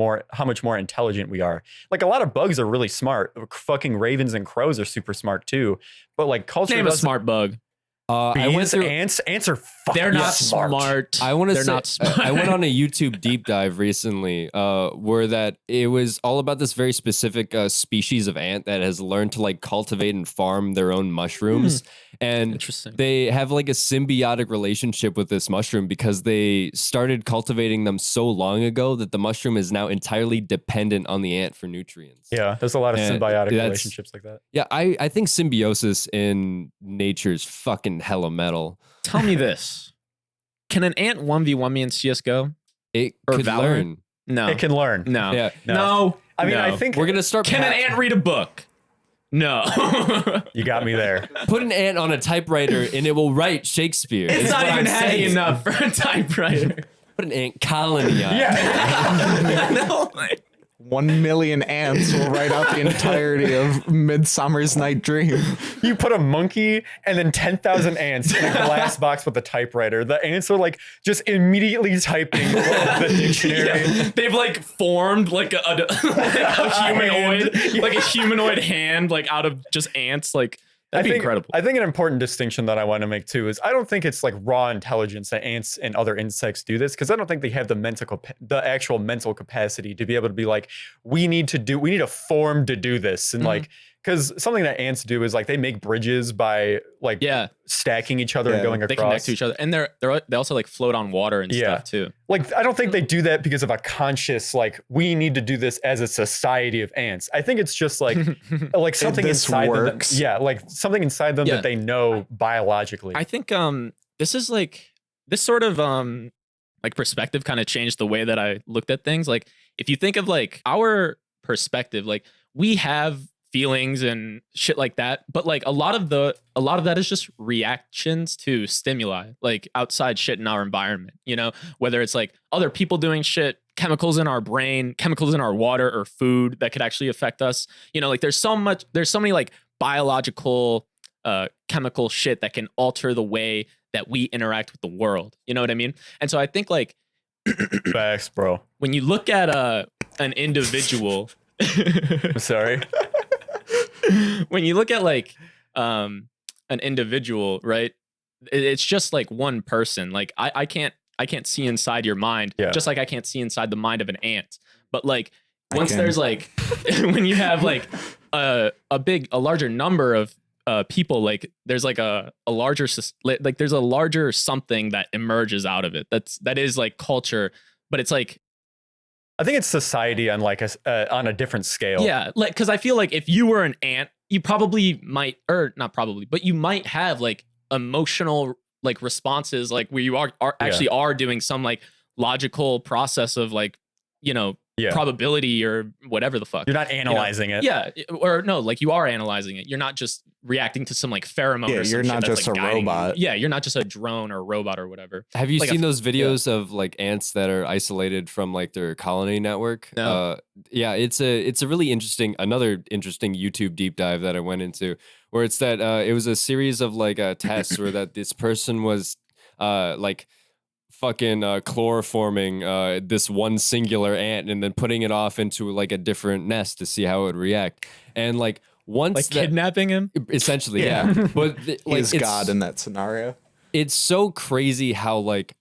much more intelligent we are. Like a lot of bugs are really smart. Fucking ravens and crows are super smart too. But like culture Name a doesn't- smart bug. I went Bees, through. ants are fucking They're not smart. smart. I want to They're say not smart. I went on a YouTube deep dive recently, where that it was all about this very specific species of ant that has learned to like cultivate and farm their own mushrooms, and Interesting. they have like a symbiotic relationship with this mushroom because they started cultivating them so long ago that the mushroom is now entirely dependent on the ant for nutrients. Yeah, there's a lot of And symbiotic that's- relationships like that. Yeah, I think symbiosis in nature is fucking hella metal. Tell me this. Can an ant 1v1 me in CSGO? It Or could Valorant? learn. No. It can learn. No. Yeah. No. I mean, No. I think We're gonna start. Can an ant read a book? No. you got me there. Put an ant on a typewriter and it will write Shakespeare. It's is not what even I'm heavy saying. enough for a typewriter. Put an ant colony on. Yeah. No. 1 million ants will write out the entirety of Midsummer's Night Dream. You put a monkey and then 10,000 ants in a glass box with a typewriter. The ants are like just immediately typing the dictionary. Yeah. They've like formed like a humanoid hand like out of just ants. Like that'd be incredible. I think an important distinction that I want to make too is I don't think it's like raw intelligence that ants and other insects do this, because I don't think they have the actual mental capacity to be able to be like, we need a form to do this, and like, because something that ants do is like they make bridges by like stacking each other and going across. They connect to each other, and they also like float on water and stuff too. Like I don't think they do that because of a conscious like we need to do this as a society of ants. I think it's just like something inside them. Like something inside them that they know biologically. I think this is like this sort of like perspective kind of changed the way that I looked at things. Like if you think of like our perspective, like we have feelings and shit like that, but like a lot of that is just reactions to stimuli, like outside shit in our environment, you know, whether it's like other people doing shit, chemicals in our brain, chemicals in our water or food that could actually affect us, you know, like there's so many like biological chemical shit that can alter the way that we interact with the world, you know what I mean? And so I think like facts, bro, when you look at an individual I'm sorry. When you look at like an individual, right? It's just like one person. Like I can't see inside your mind, just like I can't see inside the mind of an ant. But like once there's like when you have like a larger number of people, like there's like a larger like there's a larger something that emerges out of it. That is like culture, but it's like I think it's society on like on a different scale. Yeah, like because I feel like if you were an ant, you probably might, or not probably, but you might have like emotional like responses, like where you are actually are doing some like logical process of like, you know, probability or whatever the fuck. You're not analyzing it. Yeah, or no, like you are analyzing it. You're not just reacting to some like pheromone. Yeah, or some you're shit not that's, just like, a guiding you. robot. Yeah, you're not just a drone or robot or whatever. Have you Like seen those videos of like ants that are isolated from like their colony network? No. Yeah, it's a really another interesting YouTube deep dive that I went into, where it's that it was a series of like tests where that this person was like fucking chloroforming this one singular ant and then putting it off into like a different nest to see how it would react. And like once Like kidnapping him? Essentially, yeah. But He like is God in that scenario. it's so crazy how like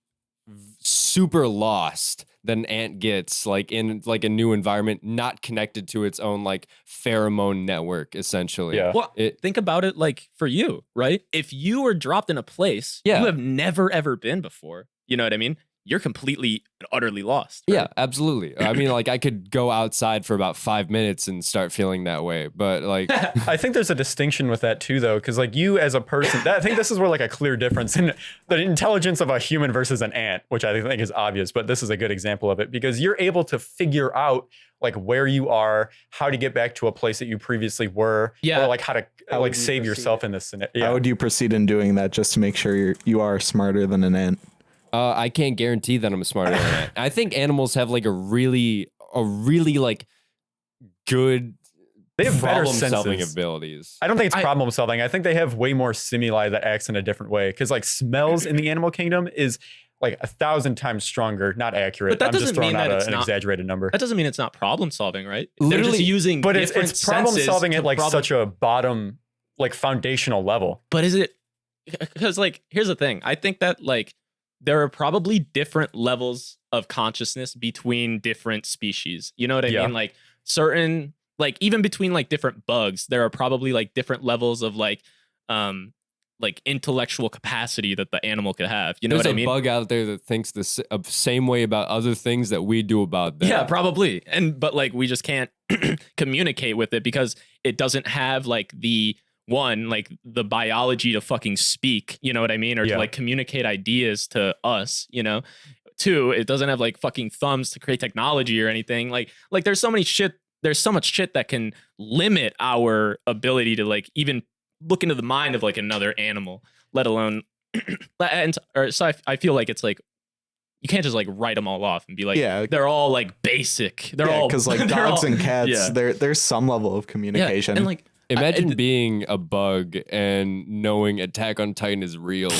super lost that an ant gets like in like a new environment, not connected to its own like pheromone network, essentially. Yeah. Well, think about it like for you, right? If you were dropped in a place Yeah. you have never ever been before, you know what I mean? You're completely and utterly lost. Right? Yeah, absolutely. I mean, like I could go outside for about 5 minutes and start feeling that way, but like I think there's a distinction with that too, though, because like you as a person, I think this is where like a clear difference in the intelligence of a human versus an ant, which I think is obvious, but this is a good example of it because you're able to figure out like where you are, how to get back to a place that you previously were, or like how to like save yourself in this scenario. How would you proceed in doing that just to make sure you are smarter than an ant? I can't guarantee that I'm smarter than that. I think animals have like a really like good They have better problem-solving senses. abilities. I don't think it's problem solving. I think they have way more stimuli that acts in a different way. Because like smells in the animal kingdom is like 1,000 times stronger. Not accurate. But that I'm just doesn't throwing mean out that it's an not- exaggerated number. That doesn't mean it's not problem solving, right? They're Literally, just using But different it's problem senses solving to at like such a bottom, like foundational level. But is it because like here's the thing. I think that like there are probably different levels of consciousness between different species. You know what I mean? Like certain like even between like different bugs, there are probably like different levels of like intellectual capacity that the animal could have. You know There's what I mean? a bug out there that thinks the same way about other things that we do about them. Yeah, probably. But like we just can't communicate with it because it doesn't have like the biology to fucking speak, you know what I mean? Or to like communicate ideas to us, you know? 2, it doesn't have like fucking thumbs to create technology or anything. Like there's so there's so much shit that can limit our ability to like even look into the mind of like another animal, let alone so I feel like it's like you can't just like write them all off and be like, they're all like basic. They're all because like dogs and cats, there's some level of communication. And like imagine being a bug and knowing Attack on Titan is real.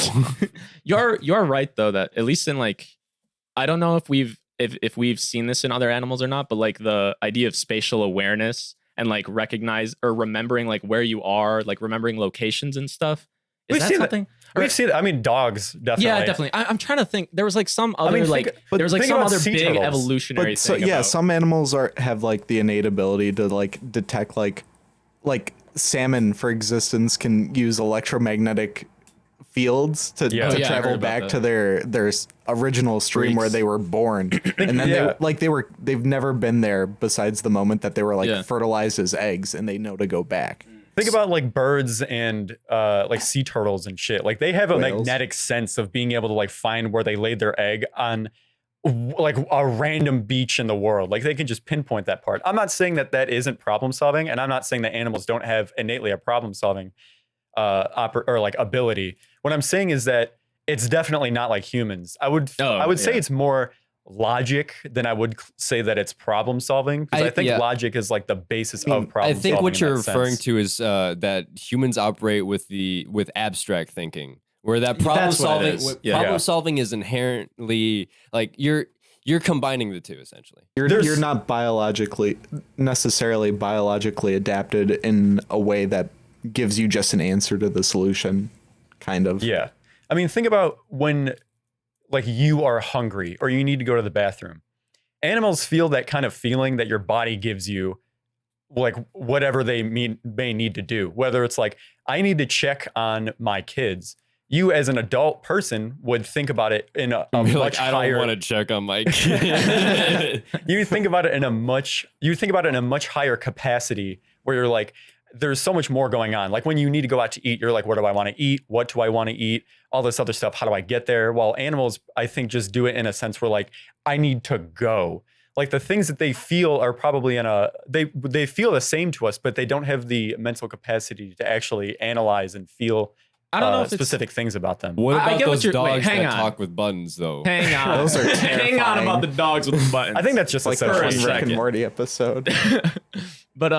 You're right though that at least in like I don't know if we've seen this in other animals or not, but like the idea of spatial awareness and like recognize or remembering like where you are, like remembering locations and stuff. Is that something? We've seen that. I mean, dogs definitely. Yeah, definitely. I'm trying to think. There was like some other there was like some other big turtles. evolutionary But so, thing. yeah, some animals have like the innate ability to like detect like salmon, for existence, can use electromagnetic fields to travel back to their original stream where they were born, and then they've never been there besides the moment that they were like fertilized as eggs, and they know to go back. Think about like birds and like sea turtles and shit. Like they have a magnetic sense of being able to like find where they laid their egg on like a random beach in the world. Like they can just pinpoint that part. I'm not saying that isn't problem solving, and I'm not saying that animals don't have innately a problem solving ability. What I'm saying is that it's definitely not like humans. I would say it's more logic than I would say that it's problem solving, because I think logic is like the basis of problem solving. I think what you're referring to is that humans operate with abstract thinking, where that problem solving is inherently like you're combining the two essentially. You're not necessarily biologically adapted in a way that gives you just an answer to the solution, kind of. Yeah. I mean, think about when like you are hungry or you need to go to the bathroom. Animals feel that kind of feeling that your body gives you, like whatever they may need to do. Whether it's like, I need to check on my kids. You as an adult person would think about it in a much higher. I don't want to check on my kid. You think about it in a much higher capacity where you're like, there's so much more going on. Like when you need to go out to eat, you're like, what do I want to eat? What do I want to eat? All this other stuff. How do I get there? While animals, I think, just do it in a sense where like, I need to go. Like the things that they feel are probably they feel the same to us, but they don't have the mental capacity to actually analyze and feel I don't know if specific things about them. What about those dogs that on. talk with buttons, though? Hang on. Those are hang on about the dogs with the buttons. I think that's just like a Rick and Morty episode. But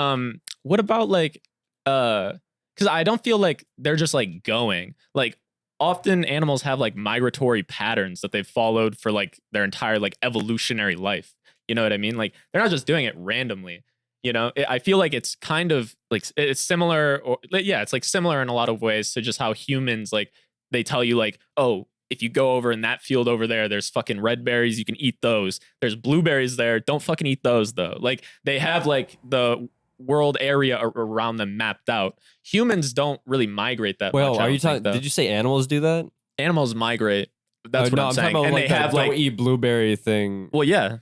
what about like because I don't feel like they're just like going. Like often animals have like migratory patterns that they've followed for like their entire like evolutionary life. You know what I mean? Like they're not just doing it randomly. You know, I feel like it's kind of like it's similar, or it's like similar in a lot of ways to just how humans like they tell you like, oh, if you go over in that field over there, there's fucking red berries, you can eat those. There's blueberries there, don't fucking eat those though. Like they have like the world area around them mapped out. Humans don't really migrate that much. Well, are you talking? Did you say animals do that? Animals migrate. That's what I'm saying. And they have like don't eat blueberry thing. Well, yeah,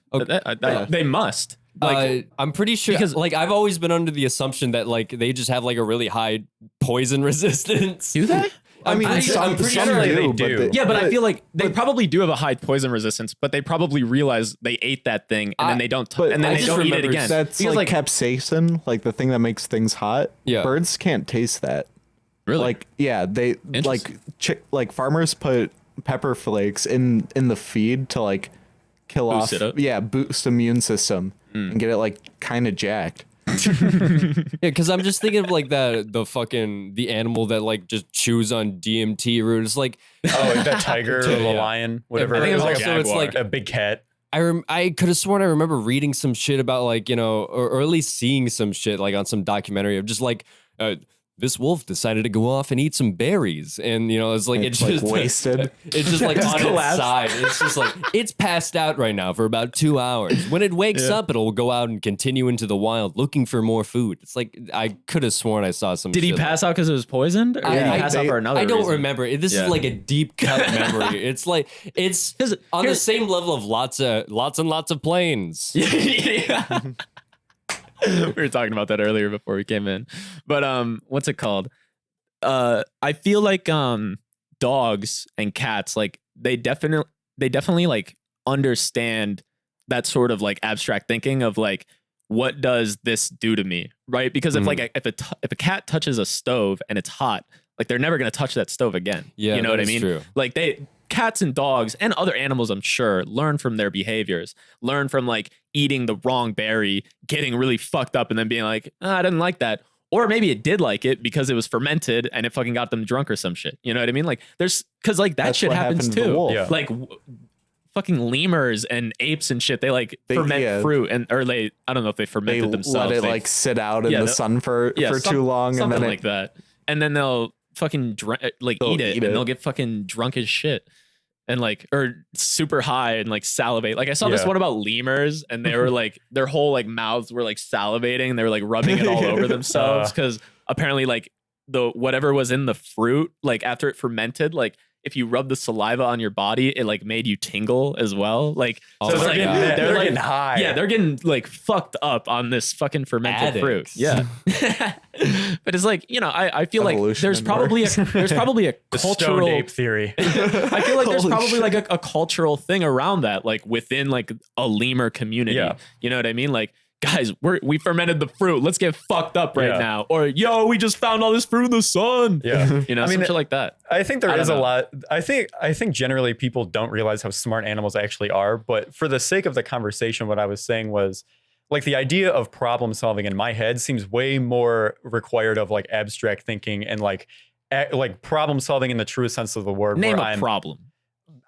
they must. Like, I'm pretty sure because like I've always been under the assumption that like they just have like a really high poison resistance. Do they? I'm pretty sure they do. Yeah, but I feel like they probably do have a high poison resistance, but they probably realize they ate that thing and then they don't and then they don't eat it again. That's because like capsaicin, like the thing that makes things hot. Yeah. Birds can't taste that. Really? Like they like farmers put pepper flakes in the feed to like kill boost it up? boost immune system and get it like kind of jacked. Yeah, because I'm just thinking of like the animal that like just chews on DMT root. It's like that tiger or the lion, whatever. I think it was like also, it's like a big cat. I could have sworn I remember reading some shit about like, you know, or at least seeing some shit like on some documentary of just like this wolf decided to go off and eat some berries, and you know it's just like wasted. It's just like on its side. It's just like it's passed out right now for about 2 hours. When it wakes up, it'll go out and continue into the wild looking for more food. It's like I could have sworn I saw some. Did he pass out because it was poisoned? Or did he pass out for another I don't reason? remember. This is like a deep cut memory. It's like it's on the same level of lots and lots of planes. Yeah. We were talking about that earlier before we came in, but what's it called? I feel like dogs and cats, like they definitely like understand that sort of like abstract thinking of like what does this do to me, right? Because if if a cat touches a stove and it's hot, like they're never gonna touch that stove again. Yeah, you know what I that is mean? true. Like cats and dogs and other animals, I'm sure, learn from their behaviors, learn from like eating the wrong berry, getting really fucked up, and then being like, I didn't like that. Or maybe it did like it because it was fermented and it fucking got them drunk or some shit. You know what I mean? Like because like that shit happens too. Yeah. Like fucking lemurs and apes and shit. They ferment fruit or I don't know if they fermented themselves. Let it like sit out in the sun for too long, something and then like that. And then they'll fucking eat it, and they'll get fucking drunk as shit. And like, or super high and like salivate. Like I saw this one about lemurs, and they were like, their whole like mouths were like salivating, and they were like rubbing it all over themselves because apparently like the whatever was in the fruit, like after it fermented, like if you rub the saliva on your body, it like made you tingle as well. Like so they're getting high. Yeah, they're getting like fucked up on this fucking fermented fruit. Yeah, but it's like, you know, I feel like there's probably a cultural ape theory. I feel like there's probably like a cultural thing around that, like within like a lemur community. Yeah. You know what I mean? Like, guys, we fermented the fruit. Let's get fucked up right now. Or yo, we just found all this fruit in the sun. Yeah, you know, I mean, something like that. I think there is a lot. I think generally people don't realize how smart animals actually are. But for the sake of the conversation, what I was saying was like the idea of problem solving in my head seems way more required of like abstract thinking and like problem solving in the truest sense of the word. Name a problem.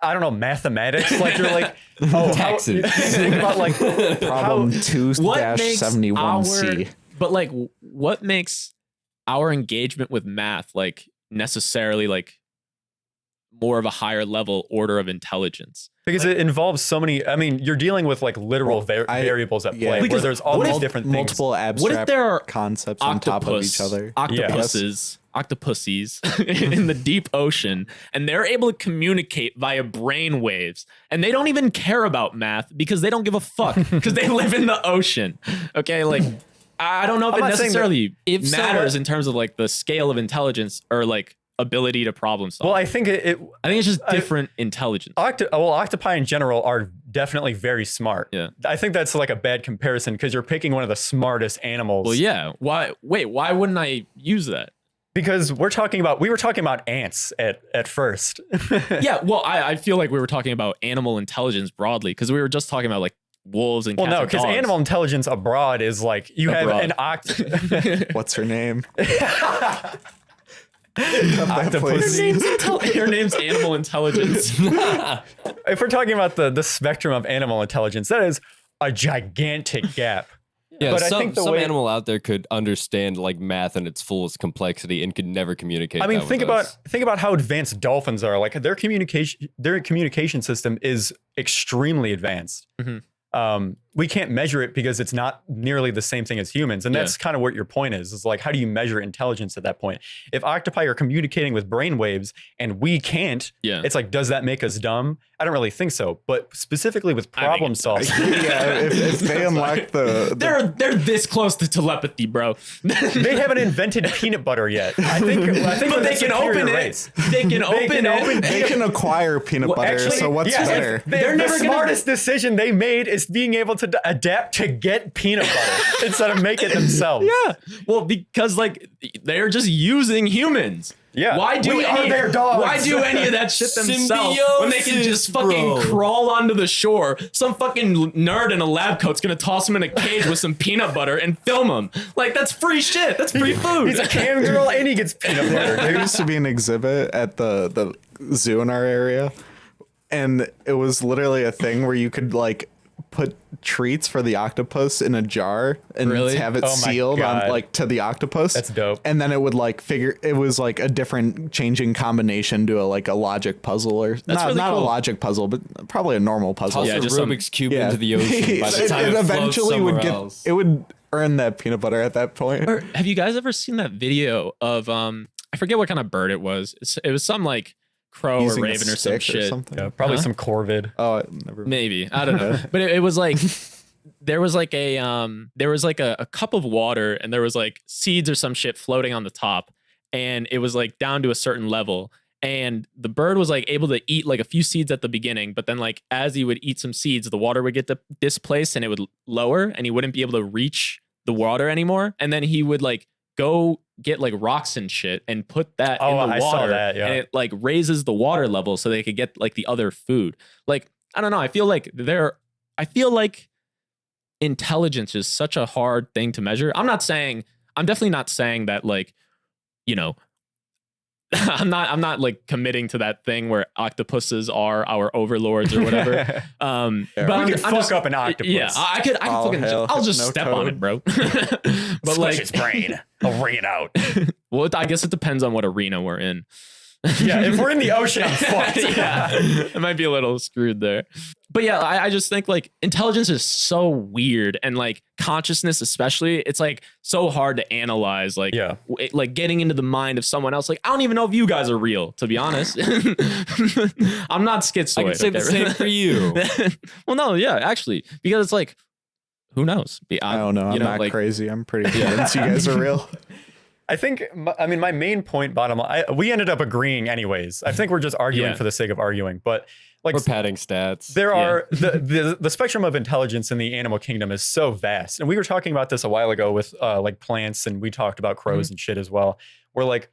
I don't know, mathematics. Like you're like, taxes. Think about like problem 2-71C. But like, what makes our engagement with math like necessarily like more of a higher level order of intelligence? Because it involves so many. I mean, you're dealing with like literal variables at play, where there's all these different things. Multiple abstract what if there are concepts on top of each other. Octopuses in the deep ocean, and they're able to communicate via brain waves, and they don't even care about math because they don't give a fuck because they live in the ocean. Okay, like I don't know if it necessarily matters in terms of like the scale of intelligence or like ability to problem solve. Well, I think I think it's just different intelligence. Octopi in general are definitely very smart. Yeah, I think that's like a bad comparison because you're picking one of the smartest animals. Well, yeah. Why wouldn't I use that? Because we were talking about ants at first. Yeah, well, I feel like we were talking about animal intelligence broadly because we were just talking about like wolves and cats. Well, no, because animal intelligence abroad is like you have an What's her name? Her name's animal intelligence. If we're talking about the spectrum of animal intelligence, that is a gigantic gap. Yeah, but some, I think some animal out there could understand like math in its fullest complexity and could never communicate. I mean, think us. about how advanced dolphins are. Like their communication system is extremely advanced. Mm-hmm. We can't measure it because it's not nearly the same thing as humans. And that's kind of what your point is. It's like, how do you measure intelligence at that point? If octopi are communicating with brainwaves and we can't, it's like, does that make us dumb? I don't really think so. But specifically with problem solving. If they unlock they're this close to telepathy, bro. They haven't invented peanut butter yet. I think but they can open it. They can open it. They can acquire peanut butter. Actually, so what's better? The smartest decision they made is being able to adapt to get peanut butter instead of make it themselves. Yeah. Well, because like they're just using humans. Yeah. Why do any of that shit themselves when they can just fucking crawl onto the shore? Some fucking nerd in a lab coat's gonna toss him in a cage with some peanut butter and film him. Like that's free shit. That's free food. He's a cam girl and he gets peanut butter. There used to be an exhibit at the zoo in our area, and it was literally a thing where you could like put treats for the octopus in a jar and have it sealed on like to the octopus. That's dope. And then it would like it was like a different changing combination to a logic puzzle or not a logic puzzle, but probably a normal puzzle. Toss a Rubik's Cube into the ocean. By the time it eventually it would earn that peanut butter at that point. Or have you guys ever seen that video of I forget what kind of bird it was. It was some like crow or raven or some shit. Yeah, probably some corvid. Oh, never. Maybe, I don't know. But it was like there was like a cup of water and there was like seeds or some shit floating on the top, and it was like down to a certain level, and the bird was like able to eat like a few seeds at the beginning, but then like as he would eat some seeds, the water would get displaced and it would lower and he wouldn't be able to reach the water anymore. And then he would like go get like rocks and shit and put that in the water. I saw that, yeah. And it like raises the water level so they could get like the other food. Like, I don't know. I feel like intelligence is such a hard thing to measure. I'm definitely not saying that like, you know, I'm not like committing to that thing where octopuses are our overlords or whatever. But we can fuck up an octopus. Yeah, I could I'll just step on it, bro. But Squish like its brain. I'll wring it out. Well, I guess it depends on what arena we're in. Yeah, if we're in the ocean, I'm fucked. Yeah, it might be a little screwed there. But yeah, I just think like intelligence is so weird, and like consciousness especially, it's like so hard to analyze. Like, like getting into the mind of someone else. Like, I don't even know if you guys are real, to be honest. I'm not schizoid. I can say the same for you. Well, no, yeah, actually, because it's like, who knows? I don't know. I'm not crazy. I'm pretty convinced you guys are real. I think, I mean, my main point, bottom line, we ended up agreeing anyways. I think we're just arguing for the sake of arguing, but like we're padding stats. There are the spectrum of intelligence in the animal kingdom is so vast. And we were talking about this a while ago with like plants, and we talked about crows and shit as well. Where like,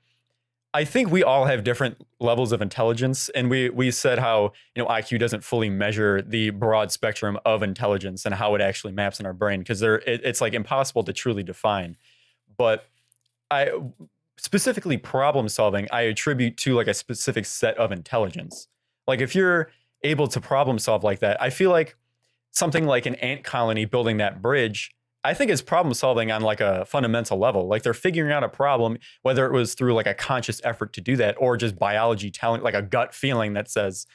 I think we all have different levels of intelligence, and we said how, you know, IQ doesn't fully measure the broad spectrum of intelligence and how it actually maps in our brain, because it's like impossible to truly define. But I specifically problem solving, I attribute to like a specific set of intelligence. Like if you're able to problem solve like that, I feel like something like an ant colony building that bridge, I think is problem solving on like a fundamental level. Like they're figuring out a problem, whether it was through like a conscious effort to do that or just biology telling, like a gut feeling that says,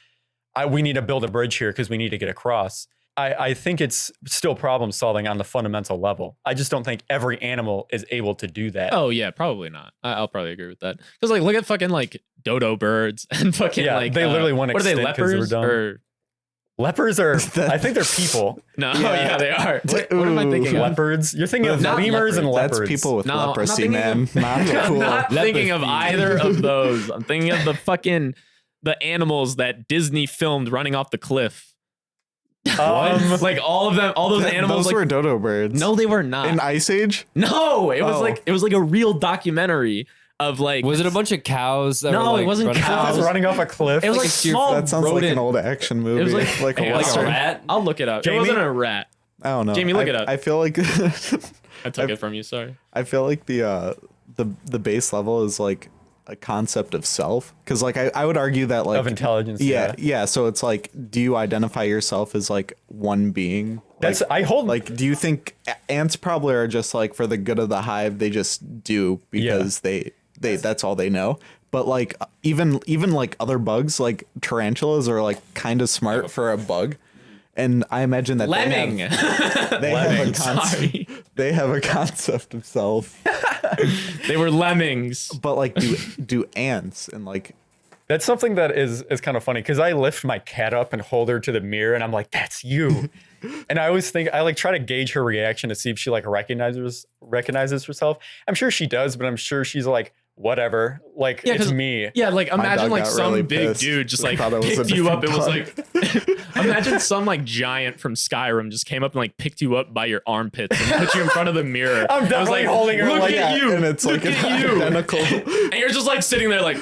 we need to build a bridge here because we need to get across. I think it's still problem solving on the fundamental level. I just don't think every animal is able to do that. Oh yeah, probably not. I'll probably agree with that. Because like, look at fucking like dodo birds and fucking like they literally went what are they, extinct 'cause leopards or leopards are? I think they're people. No, yeah, they are. What am I thinking of? Leopards? You're thinking of lemurs and leopards. That's people with No, leprosy, I'm man. Not I'm cool. not thinking of either of those. I'm thinking of the animals that Disney filmed running off the cliff. Like all of them, all those animals. Those like, were dodo birds. No, they were not. In Ice Age? No, it was like a real documentary of like. Was it a bunch of cows? That No, were like it wasn't running cows. Running off a cliff. It was like small. That sounds rodent. like an old action movie. It was like a a western. rat. I'll look it up. Jamie? It wasn't a rat. I don't know. Jamie, look it up. I feel like I took it from you. Sorry. I feel like the base level is like a concept of self, because like I would argue that like of intelligence. Yeah. So it's like, do you identify yourself as like one being? That's like, I hold like. Do you think ants probably are just like for the good of the hive? They just do because they that's all they know. But like even like other bugs, like tarantulas are like kind of smart for a bug. And I imagine that Lemming. they have a concept of self. They were lemmings. But like, do ants and like. That's something that is kind of funny, because I lift my cat up and hold her to the mirror and I'm like, that's you. And I always think, I like try to gauge her reaction to see if she like recognizes herself. I'm sure she does, but I'm sure she's like, whatever, like it's me. Yeah, like imagine like some really big pissed. dude just like Thought it was a picked you up. It different was like imagine some like giant from Skyrim just came up and like picked you up by your armpits and put you in front of the mirror. I'm definitely I was like, holding her look like at you, and it's look like at you, identical. and you're just like sitting there like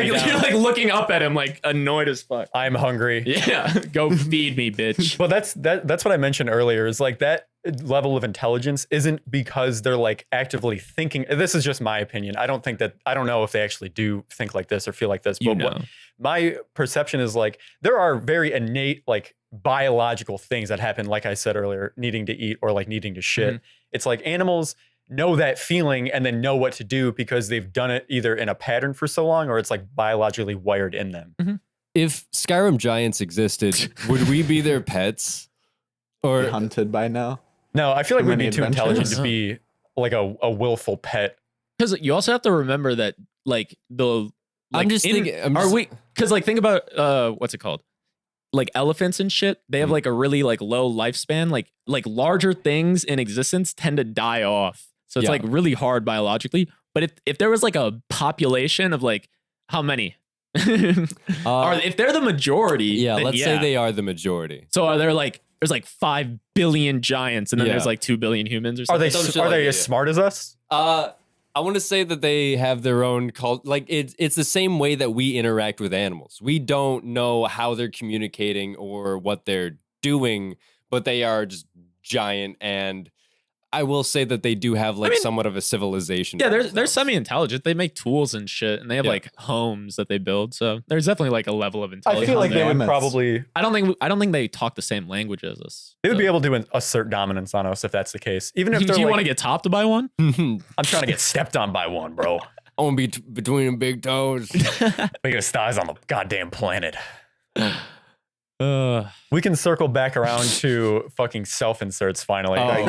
you're like looking up at him like annoyed as fuck. I'm hungry. Yeah, go feed me, bitch. But that's what I mentioned earlier, is like that level of intelligence isn't because they're like actively thinking. This is just my opinion. I don't know if they actually do think like this or feel like this. But what my perception is, like, there are very innate like biological things that happen, like I said earlier, needing to eat or like needing to shit. Mm-hmm. It's like animals know that feeling and then know what to do because they've done it either in a pattern for so long or it's like biologically wired in them. Mm-hmm. If Skyrim giants existed, would we be their pets? Or hunted by now? No, I feel like we'd be Many too intelligent adventures. to be like a willful pet. Because you also have to remember that like the I'm just thinking. Because like think about what's it called? Like elephants and shit, they have like a really like low lifespan. Like larger things in existence tend to die off. So it's like really hard biologically. But if there was like a population of like how many? Or if they're the majority, Yeah, then let's say they are the majority. So are there like there's like 5 billion giants, and then Yeah. there's like 2 billion humans or Are something? they Some shit are like they that, as yeah. smart as us? I want to say that they have their own cult. Like it's the same way that we interact with animals. We don't know how they're communicating or what they're doing, but they are just giant. And I will say that they do have like somewhat of a civilization. Yeah, to they're themselves. semi-intelligent. They make tools and shit, and they have Yeah. like homes that they build. So there's definitely like a level of I intelligence. feel like they there. would Mammoths. probably I don't think they talk the same language as us. they would So- be able to assert dominance on us if that's the case. Even if Do they're you like, want to get topped by one? I'm trying to get stepped on by one, bro. I want to be between the big toes. Biggest thighs on the goddamn planet. Uh, We can circle back around to fucking self-inserts finally. Like,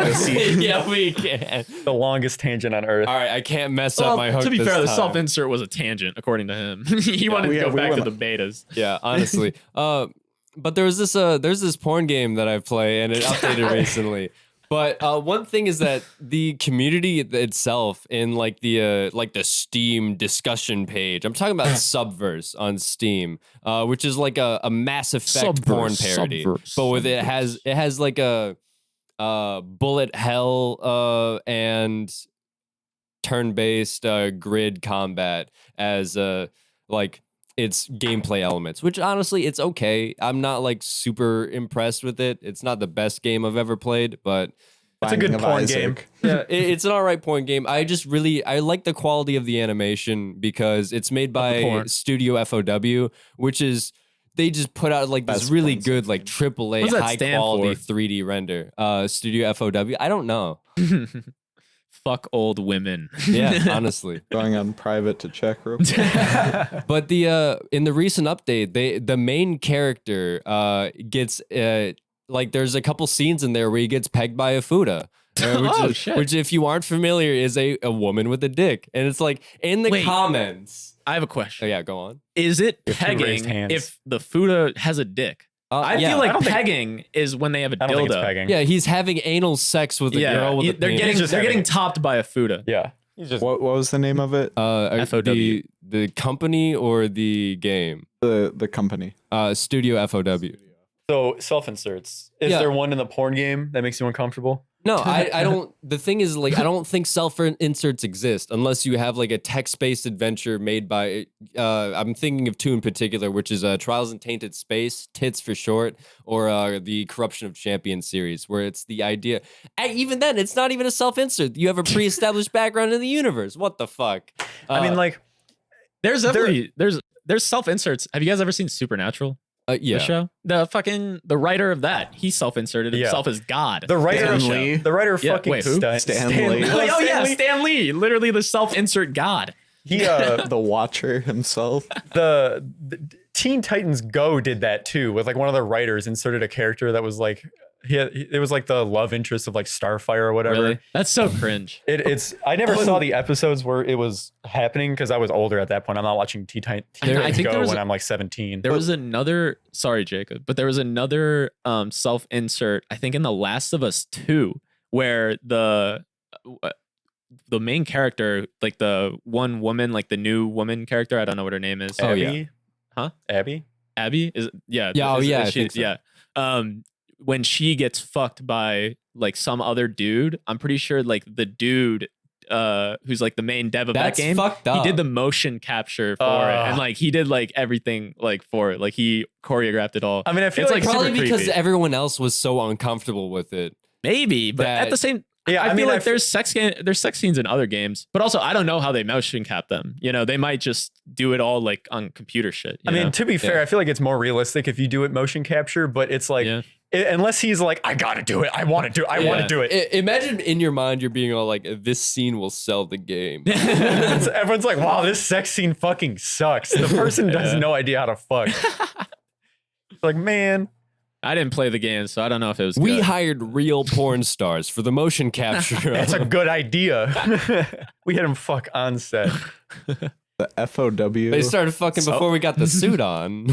yeah, we can. the longest tangent on earth. All right, I can't mess up well, my hook. to be this fair, the time. self-insert was a tangent, according to him. He wanted to we go back to went- the betas. Yeah, honestly. But there's this porn game that I play and it updated recently. But one thing is that the community itself in like the Steam discussion page. I'm talking about Subverse on Steam, which is like a Mass Effect porn parody. But with it has like a bullet hell and turn-based grid combat as like its gameplay elements, which honestly it's okay. I'm not like super impressed with it. It's not the best game I've ever played, but It's a good Binding of porn Isaac. game. yeah, it's an all right point game. I like the quality of the animation because it's made by porn. Studio FOW, which is they just put out like this Best really porn good like AAA What does that high stand quality for? 3D render. Studio FOW. I don't know. Fuck old women. Yeah, honestly. Going on private to check real quick. But the in the recent update, the main character gets like there's a couple scenes in there where he gets pegged by a Fuda. Oh, shit. Which, if you aren't familiar, is a woman with a dick. And it's like in the Wait. comments. I have a Oh, question. yeah, go on. Is it You have two raised pegging hands. if the Fuda has a dick? I yeah. feel like I don't think- pegging is when they have a I don't think it's dildo. pegging. Yeah, he's having anal sex with a girl with a they're penis. getting Just they're having getting it. topped by a Fuda. Yeah. He's just What was the name of it? FOW. The company or the game? The company. Studio FOW. so self-inserts. Is Yeah. there one in the porn game that makes you uncomfortable? No, I don't. The thing is, like, I don't think self-inserts exist unless you have like a text-based adventure made by. I'm thinking of two in particular, which is Trials in Tainted Space, TITS for short, or the Corruption of Champions series, where it's the idea. Even then, it's not even a self-insert. You have a pre-established background in the universe. What the fuck? I mean, like, There's definitely there's self inserts. Have you guys ever seen Supernatural? yeah. The show? The writer of that, he self-inserted Yeah. himself as God. the writer, Stan of Lee. the writer Yeah, fucking wait, who? Stan Lee. Oh yeah, Lee. Stan Lee, literally the self-insert God. He The Watcher himself. the Teen Titans Go did that too with like one of the writers inserted a character that was like it was like the love interest of like Starfire or whatever. Really? That's so cringe. It's I never saw the episodes where it was happening because I was older at that point. I'm not watching Teen I Titans think there Go was when a- I'm like 17. There was another, sorry, Jacob, but there was another self-insert, I think in The Last of Us 2, where the main character, like the one woman, like the new woman character, I don't know what her name is. Oh, Abby? yeah. Huh? Abby? Abby? Is yeah. Yeah, oh, is- yeah, is I she- think so. Yeah. When she gets fucked by like some other dude, I'm pretty sure like the dude who's like the main dev of That's that game, fucked up. he did the motion capture for it, and like he did like everything like for it, like he choreographed it all. I mean, I feel It's like like Probably super because creepy. everyone else was so uncomfortable with it. Maybe, but that- at the same, Yeah, I I feel mean, like there's sex scenes in other games, but also I don't know how they motion cap them. You know, they might just do it all like on computer shit. I mean, to be fair, Yeah. I feel like it's more realistic if you do it motion capture, but it's like Yeah. unless he's like, I gotta do it, I want to do it, I want to Yeah. do it. Imagine in your mind you're being all like, "This scene will sell the game." Everyone's like, wow, this sex scene fucking sucks. The person has Yeah. no idea how to fuck. It's like, man, I didn't play the game, so I don't know if it was. We good. hired real porn stars for the motion capture. that's a good idea. We had him fuck on set. The FOW. They started fucking So- before we got the suit on.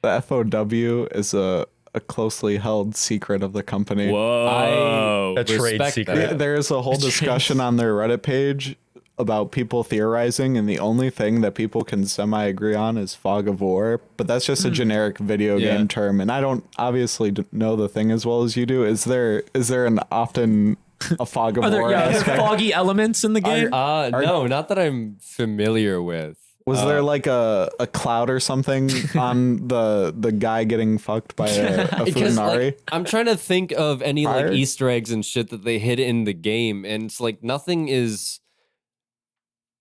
The FOW is a closely held secret of the company. Whoa. A trade Respect secret. that. There is a whole discussion on their Reddit page about people theorizing, and the only thing that people can semi-agree on is fog of war, but that's just a generic video game term, and I don't obviously know the thing as well as you do. Is there an often a fog of war are there aspect? foggy elements in the game? No, not that I'm familiar with. Was there like a cloud or something on the guy getting fucked by a Funari? Like, I'm trying to think of any Prior? like Easter eggs and shit that they hid in the game, and it's like nothing is.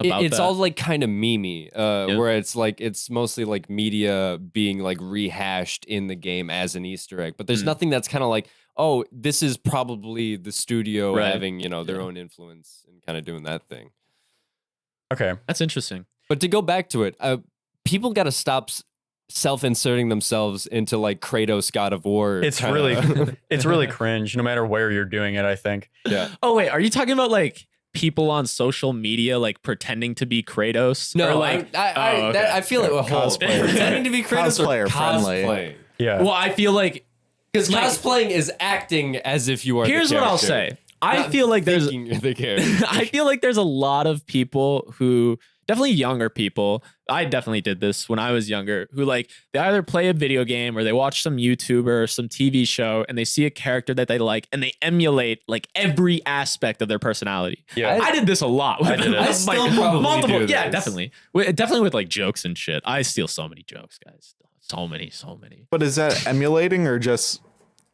It's all like kind of memey, where it's like it's mostly like media being like rehashed in the game as an Easter egg, but there's nothing that's kind of like, oh, this is probably the studio having their own influence and kind of doing that thing. Okay, that's interesting. But to go back to it, people got to stop self-inserting themselves into like Kratos God of War. it's really cringe. No matter where you're doing it, I think. Yeah. Oh wait, are you talking about like people on social media like pretending to be Kratos? No, or, like I feel it with whole pretending to be Kratos or friendly. Yeah. Well, I feel like because cosplaying is acting as if you are. Here's the what I'll character, say. I feel like there's thinking the character. I feel like there's a lot of people who definitely younger people. I definitely did this when I was younger, who like they either play a video game or they watch some YouTuber or some TV show and they see a character that they like and they emulate like every aspect of their personality. Yeah. I did this a lot. I did it. I still probably do this. Yeah, definitely. Definitely with like jokes and shit. I steal so many jokes, guys. So many. But is that emulating or just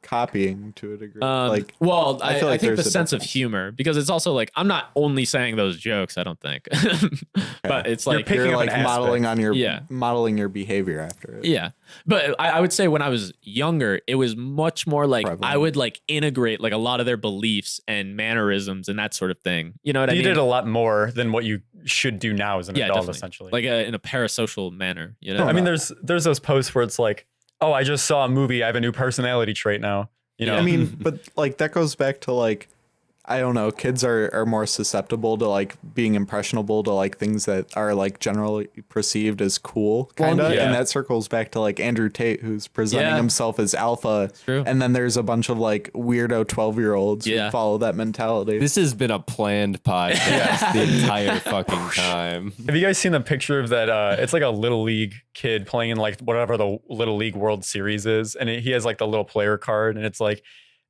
copying to a degree? Well, I think there's the a sense of difference. humor, because it's also like I'm not only saying those jokes, I don't think. But it's like picking you're up an like modeling aspect. on your Yeah. modeling your behavior after it. yeah. But I would say when I was younger, it was much more like Prevalent. I would like integrate like a lot of their beliefs and mannerisms and that sort of thing. You know what I You mean? did a lot more than what you should do now as an adult, definitely. essentially. Like in a parasocial manner, you know? I mean, there's those posts where it's like, oh, I just saw a movie. I have a new personality trait now. You know, Yeah. I mean, but like that goes back to like, I don't know, kids are more susceptible to like being impressionable to like things that are like generally perceived as cool, kind of. yeah. And that circles back to like Andrew Tate, who's presenting Yeah. himself as alpha. True. And then there's a bunch of like weirdo 12-year-olds Yeah. who follow that mentality. This has been a planned podcast the entire fucking time. have you guys seen the picture of that? It's like a little league kid playing in like whatever the little league World Series is, and he has like the little player card, and it's like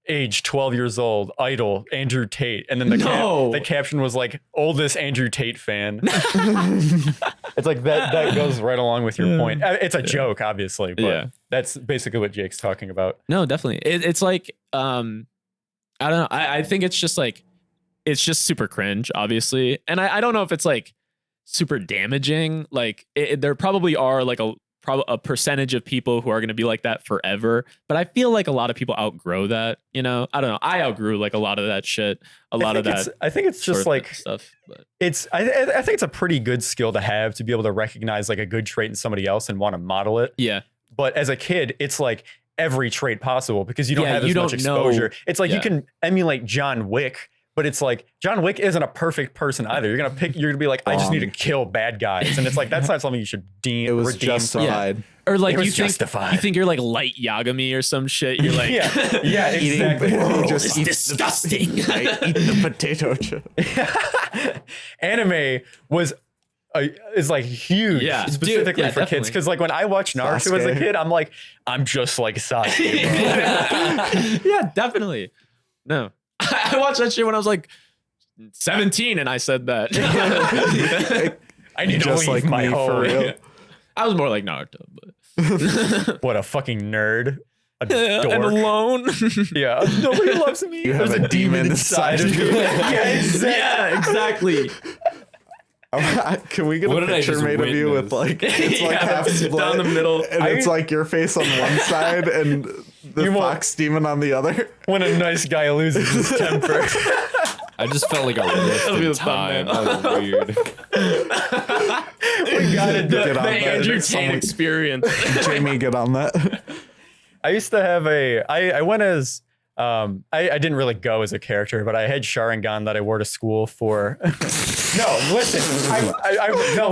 age 12 years old, idol Andrew Tate, and then the caption was like oldest Andrew Tate fan. It's like that goes right along with your point. It's a joke, obviously, but that's basically what Jake's talking about. No, definitely. It's like I don't know. I think it's just like it's just super cringe, obviously, and I don't know if it's like super damaging. Like there probably are like a percentage of people who are going to be like that forever, but I feel like a lot of people outgrow that. You know, I don't know. I outgrew like a lot of that shit. I think it's just like stuff. But I think it's a pretty good skill to have, to be able to recognize like a good trait in somebody else and want to model it. yeah, But as a kid, it's like every trait possible because you don't Yeah, have as you much don't know- exposure. It's like you yeah. can emulate John Wick, but it's like John Wick isn't a perfect person either. You're gonna be like, I just need to kill bad guys, and it's like that's not something you should it was redeem justified. or like It was you think justified. you think you're like light Yagami or some shit. You're like, yeah, exactly. He just it's eats disgusting. eat the potato chip. Anime is like huge, Yeah. specifically Dude, for yeah, kids. Because like when I watched Naruto as a Sasuke. kid, I'm like, I'm just like Sasuke. Bro. Yeah, definitely. No, I watched that shit when I was like 17, and I said that. I need to Just leave like my me, home. for real. I was more like Naruto, but What a fucking nerd. A and dork. alone. Yeah. Nobody loves me. You have There's a demon inside of you. Yeah, exactly. Yeah, exactly. Can we get What a did I picture just made of you witness? with like it's like Yeah, half split down the middle. and it's like your face on one side and the You want- fox demon on the other? When a nice guy loses his temper. I just felt like a waste be the of time. thumbnail. That was weird. We gotta do Get it. on The that. Andrew Tate Someone- experience. Jamie, get on that. I used to have I went as I didn't really go as a character, but I had Sharingan that I wore to school for. No, listen.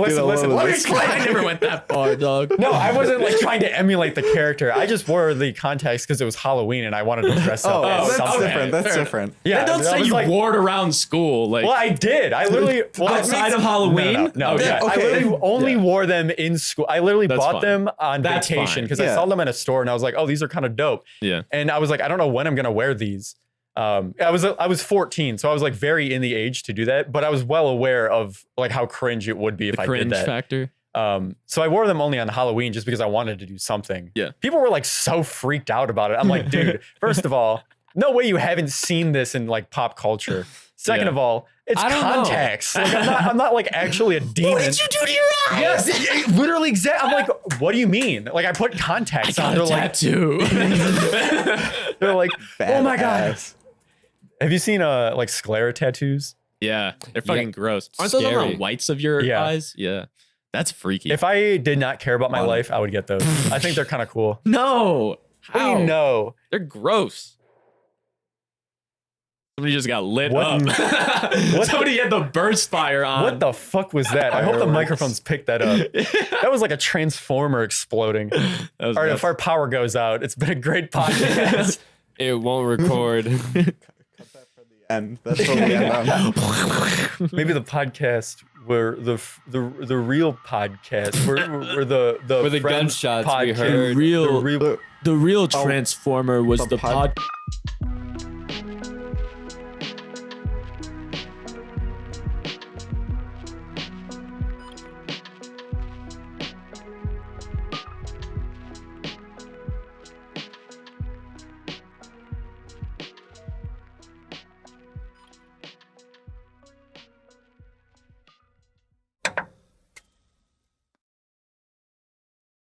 Listen. Let me explain. I never went that far, dog. No, I wasn't like trying to emulate the character. I just wore the contacts because it was Halloween and I wanted to dress up. That's something. different. That's different. Yeah, don't say you wore it around school. Like, well, I did. I literally outside of Halloween. No. Yeah. I literally only wore them in school. I literally bought them on vacation because I saw them in a store and I was like, oh, these are kind of dope. Yeah. And I was like, I don't know when I'm gonna wear these. I was 14, so I was like very in the age to do that, but I was well aware of like how cringe it would be if I did that. Factor. So I wore them only on Halloween just because I wanted to do something. Yeah. People were like so freaked out about it. I'm like, dude, first of all, no way you haven't seen this in like pop culture. Second of all, it's contacts. Like, I'm not like actually a demon. What did you do to your eyes? Yes, literally exactly. I'm like, what do you mean? Like I put contacts on. They're tattoo. They're like, oh my god. Have you seen like sclera tattoos? Yeah, they're fucking gross. Aren't Scary. those on the whites of your eyes? Yeah, that's freaky. If I did not care about my life, I would get those. I think they're kind of cool. No, how do you know? They're gross. Somebody just got lit What? up. Somebody had the burst fire on. What the fuck was that? I hope the microphones picked that up. That was like a transformer exploding. All right, if our power goes out, it's been a great podcast. It won't record. And that's what we end on. Maybe the podcast where the real podcast where the gunshots we heard. The real transformer was the pod.